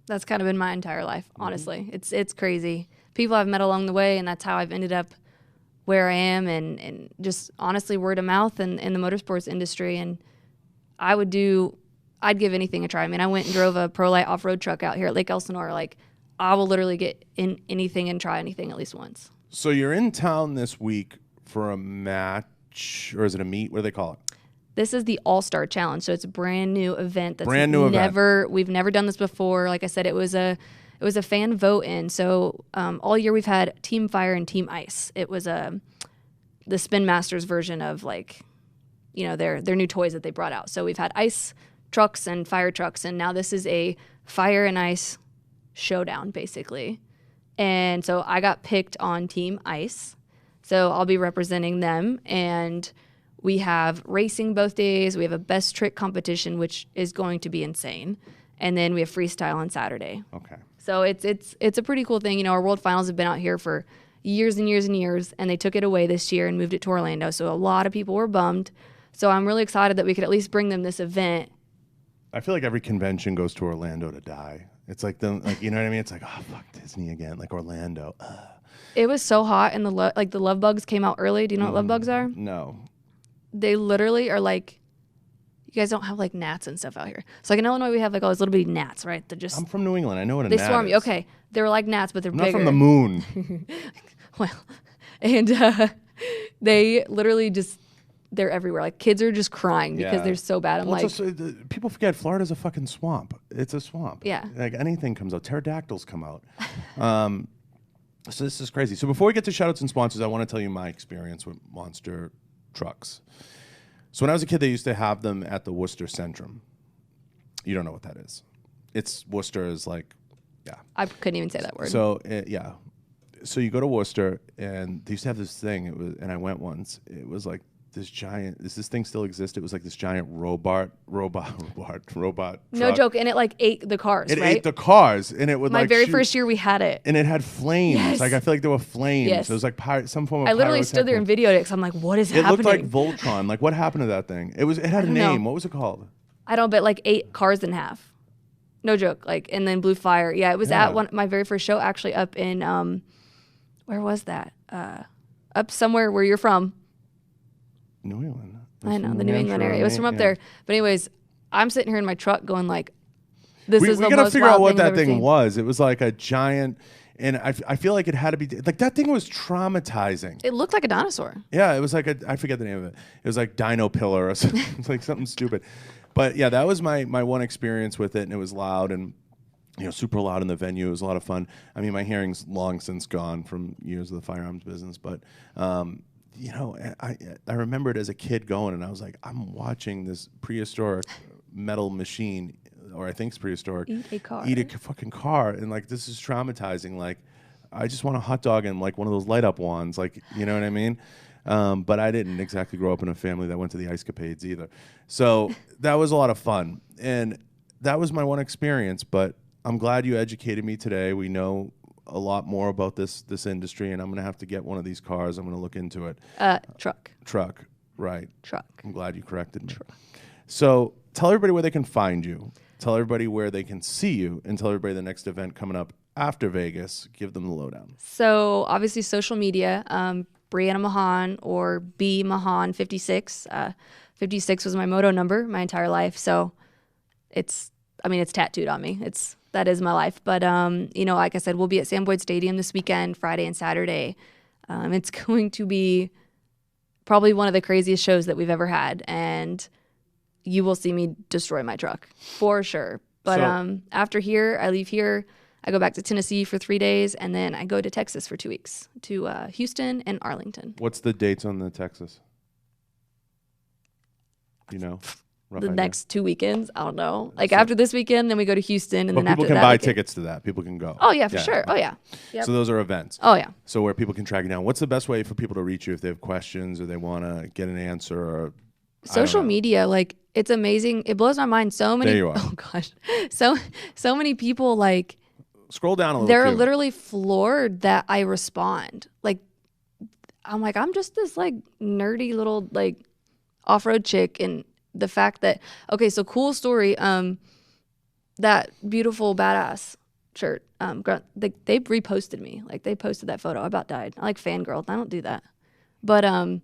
That's kind of been my entire life, honestly. It's crazy. People I've met along the way, and that's how I've ended up where I am, and just honestly word of mouth in the motorsports industry. And I'd give anything a try. I mean, I went and drove a ProLite off-road truck out here at Lake Elsinore. Like, I will literally get in anything and try anything at least once. So you're in town this week for a match, or is it a meet? What do they call it? This is the All-Star Challenge, so it's a brand new event. We've never done this before. Like I said, it was a fan vote-in. So all year we've had Team Fire and Team Ice. It was the Spin Masters version of their new toys that they brought out. So we've had ice trucks and fire trucks, and now this is a fire and ice showdown basically. And so I got picked on Team Ice, so I'll be representing them. And we have racing both days. We have a best trick competition, which is going to be insane. And then we have freestyle on Saturday. Okay. So it's a pretty cool thing. Our World Finals have been out here for years and years and years, and they took it away this year and moved it to Orlando. So a lot of people were bummed. So I'm really excited that we could at least bring them this event. I feel like every convention goes to Orlando to die. It's like you know what I mean? It's like, oh, fuck Disney again, like Orlando. It was so hot, and the love bugs came out early. Do you know what love bugs are? No. They literally are like, you guys don't have like gnats and stuff out here. So like in Illinois, we have like all these little bitty gnats, right? I'm from New England. I know what a gnat is. They swarm you. Okay. They were like gnats, but they're bigger. Not from the moon. Well, and they literally they're everywhere. Like kids are just crying because they're so bad. People forget Florida's a fucking swamp. It's a swamp. Yeah. Like anything comes out. Pterodactyls come out. So this is crazy. So before we get to shoutouts and sponsors, I want to tell you my experience with monster trucks. So when I was a kid, they used to have them at the Worcester Centrum. You don't know what that is. It's Worcester is like, yeah. I couldn't even say that word. So yeah. So you go to Worcester, and they used to have this thing. It was, and I went once. It was like this giant. Does this thing still exist? It was like this giant robot. No truck. joke, and it like ate the cars. It right? ate the cars, and it would My like very shoot. first year we had it. And it had flames. Yes. Like I feel like there were flames. Yes. It was like some form of. I literally stood there and pyrotechnic. videoed it because I'm like, what is It happening? looked like Voltron. Like what happened to that thing? It had a don't know. name. What was it called? I don't, but like 8 cars in half. No joke. Like, and then blew fire. Yeah, it was Yeah. at my very first show actually up in, where was that? Up somewhere where you're from. New England. I know, the New England Hampshire, area. It was from up yeah. there. But anyways, I'm sitting here in my truck going like, this We is the gotta most figure out wild what thing I've that ever thing seen. was. It was like a giant, and I feel like it had to be like that thing was traumatizing. It looked like a dinosaur. Yeah, it was like I forget the name of it. It was like Dino Pillar or something. It's like something stupid. But yeah, that was my one experience with it, and it was loud and super loud in the venue. It was a lot of fun. I mean, my hearing's long since gone from years of the firearms business, but I remember it as a kid going, and I was like, I'm watching this prehistoric metal machine, or I think it's prehistoric, Eat a car. eat a fucking car, and like this is traumatizing. Like, I just want a hot dog and like one of those light up ones, like you know what I mean. But I didn't exactly grow up in a family that went to the Ice Capades either. So that was a lot of fun, and that was my one experience. But I'm glad you educated me today. We know a lot more about this industry, and I'm gonna have to get one of these cars. I'm gonna look into it. Truck. Right. Truck. I'm glad you corrected me. So tell everybody where they can find you. Tell everybody where they can see you, and tell everybody the next event coming up after Vegas. Give them the lowdown. So obviously social media, Brianna Mahon or B Mahon 56. 56 was my moto number my entire life. So it's tattooed on me. That is my life. But, like I said, we'll be at Sam Boyd Stadium this weekend, Friday and Saturday. It's going to be probably one of the craziest shows that we've ever had. And you will see me destroy my truck for sure. But after here, I leave here. I go back to Tennessee for 3 days, and then I go to Texas for 2 weeks to Houston and Arlington. What's the dates on the Texas? Do you know? Rough The idea. next 2 weekends, I don't know. Like after this weekend, then we go to Houston, and But then people after can that, buy we can- tickets to that. People can go. Oh yeah, for sure. Oh yeah. Yep. So those are events. Oh yeah. So where people can track you down. What's the best way for people to reach you if they have questions or they want to get an answer? Or Social media, like it's amazing. It blows my mind. So many. There you are. Oh gosh, so many people like Scroll down a little. they're too. literally floored that I respond. Like I'm just this like nerdy little like off-road chick, and the fact that so cool story. That beautiful badass shirt. They reposted me. Like they posted that photo. I about died. I like fangirled. I don't do that. But And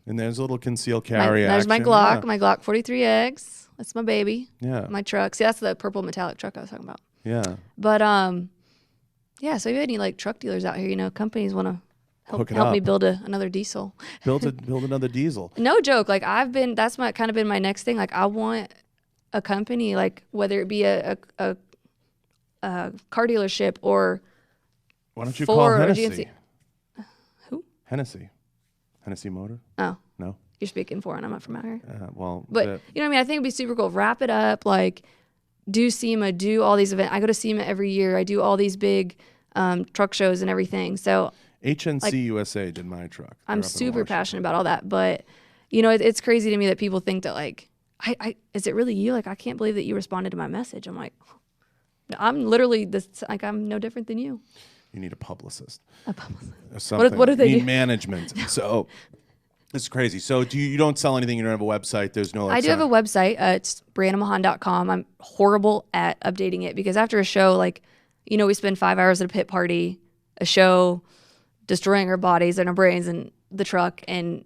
there's a little concealed carry. there's my action. Glock, my Glock 43X. That's my baby. Yeah. My truck. See, that's the purple metallic truck I was talking about. Yeah. But yeah. So if you have any like truck dealers out here, companies want to Hook it help me up. build another diesel. Build another diesel. No joke. Like that's kind of been my next thing. Like I want a company, like whether it be a car dealership or Why don't you call Ford or Hennessy? GMC. Who? Hennessy Motor? Oh, No. you're speaking for, and I'm not from out here. Well, But you know what I mean? I think it'd be super cool. Wrap it up, like do SEMA, do all these events. I go to SEMA every year. I do all these big truck shows and everything. So HNC USA did my truck. They're I'm up in super Washington. passionate about all that. But it's crazy to me that people think that like, is it really you? Like, I can't believe that you responded to my message. I'm like, no, I'm literally this. Like, I'm no different than you. You need a publicist. A publicist. Or something. What do they you need do? management. So it's crazy. So you don't sell anything. You don't have a website. There's no. I do have a website. It's briannamahon.com. I'm horrible at updating it because after a show, like, we spend 5 hours at a pit party, a show, destroying our bodies and our brains and the truck, and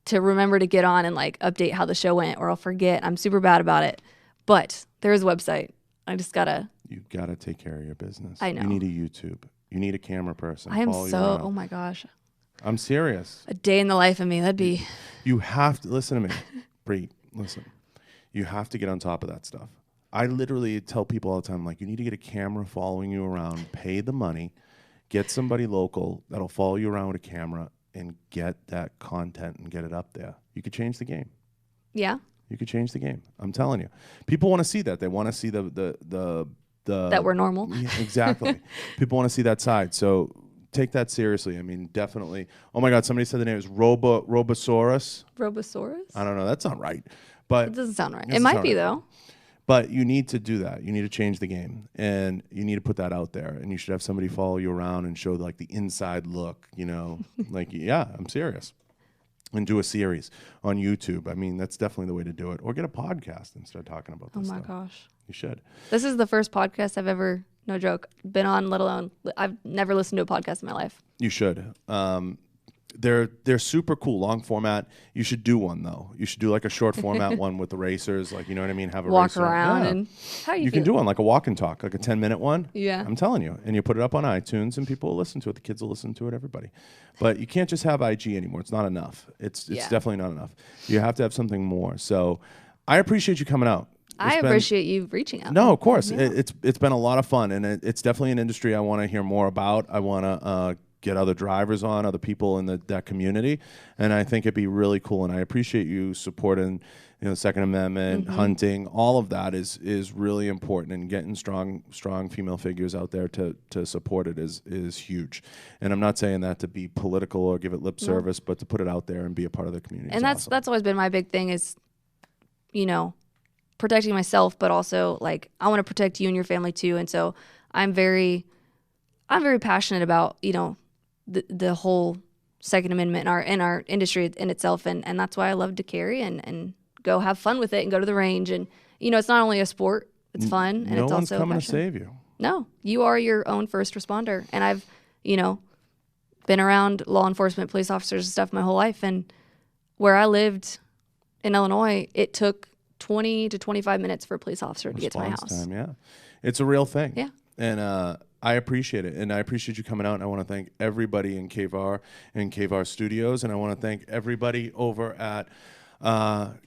to remember to get on and like update how the show went, or I'll forget. I'm super bad about it. But there is a website. I just gotta. You gotta take care of your business. I know. You need a YouTube. You need a camera person. I am Follow you so. around. Oh my gosh, I'm serious. a day in the life of me. That'd be. You have to listen to me, Bree. Listen, you have to get on top of that stuff. I literally tell people all the time, like, you need to get a camera following you around, pay the money, Get somebody local that'll follow you around with a camera and get that content and get it up there. You could change the game. Yeah. You could change the game. I'm telling you. People want to see that. They want to see the That we're normal. Yeah, exactly. People want to see that side. So take that seriously. I mean, definitely. Oh my God, somebody said the name is Robosaurus. Robosaurus? I don't know. That's not right. But It doesn't sound right. It doesn't might sound be, right. though. But you need to do that. You need to change the game, and you need to put that out there. And you should have somebody follow you around and show like the inside look. You know, like yeah, I'm serious. And do a series on YouTube. I mean, that's definitely the way to do it. Or get a podcast and start talking about Oh this my stuff. gosh. You should. This is the first podcast I've ever, no joke, been on, let alone, I've never listened to a podcast in my life. You should. They're super cool, long format. You should do one though. You should do like a short format one with the racers, like you know what I mean. Have a Walk racer. around Yeah. and how You can do one like a walk and talk, like a 10-minute one. Yeah. I'm telling you, and you put it up on iTunes, and people will listen to it. The kids will listen to it. Everybody, but you can't just have IG anymore. It's not enough. It's Yeah. definitely not enough. You have to have something more. So, I appreciate you coming out. I It's been- appreciate you reaching out. No, of course. Yeah. It's been a lot of fun, and it's definitely an industry I want to hear more about. I want to get other drivers on, other people in that community, and I think it'd be really cool. And I appreciate you supporting, you know, Second Amendment, hunting. All of that is really important, and getting strong female figures out there to support it is huge. And I'm not saying that to be political or give it lip service, but to put it out there and be a part of the community. And is awesome. that's always been my big thing is, you know, protecting myself, but also like I want to protect you and your family too. And so I'm very passionate about, you know, the whole Second Amendment in our industry in itself, and that's why I love to carry and go have fun with it and go to the range. And you know, it's not only a sport, it's fun, and no it's one's also coming to passion. save you. No, you are your own first responder, and I've, you know, been around law enforcement, police officers and stuff my whole life, and where I lived in Illinois, it took 20 to 25 minutes for a police officer to get to my Response house. time, yeah. It's a real thing. Yeah. And I appreciate it. And I appreciate you coming out. And I want to thank everybody in KVAR and KVAR Studios. And I want to thank everybody over at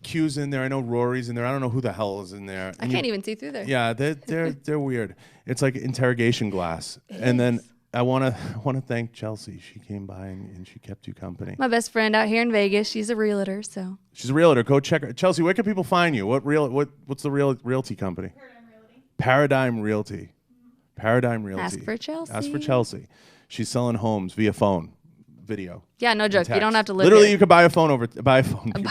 Q's in there. I know Rory's in there. I don't know who the hell is in there. I can't even see through there. Yeah, they're weird. It's like interrogation glass. And then I want to thank Chelsea. She came by and she kept you company. My best friend out here in Vegas, she's a realtor, so. She's a realtor. Go check her. Chelsea, where can people find you? What's the realty company? Paradigm Realty. Paradigm Realty. Ask for Chelsea. Ask for Chelsea. She's selling homes via phone, video. Yeah, no joke. You text. don't have to live Literally, here. you could buy a phone. You could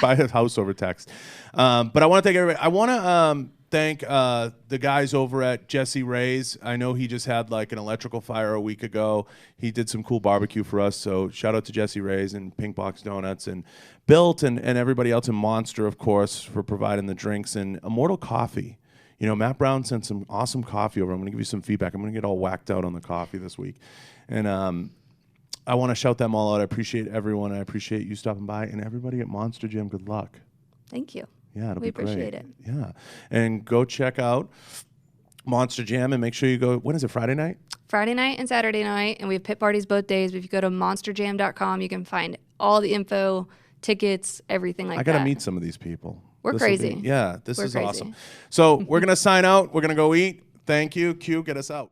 buy a house over text. But I want to thank everybody. I want to thank the guys over at Jesse Ray's. I know he just had like an electrical fire a week ago. He did some cool barbecue for us. So shout out to Jesse Ray's and Pink Box Donuts and Built and everybody else, and Monster, of course, for providing the drinks, and Immortal Coffee. You know, Matt Brown sent some awesome coffee over. I'm going to give you some feedback. I'm going to get all whacked out on the coffee this week. And I want to shout them all out. I appreciate everyone. I appreciate you stopping by. And everybody at Monster Jam, good luck. Thank you. Yeah, it'll We be great. appreciate it. Yeah. And go check out Monster Jam and make sure you go. When is it, Friday night? Friday night and Saturday night, and we have pit parties both days. But if you go to monsterjam.com, you can find all the info, tickets, everything like that. I got to meet some of these people. We're This'll be- crazy. Yeah, this We're is crazy. awesome. So we're going to sign out. We're going to go eat. Thank you. Q, get us out.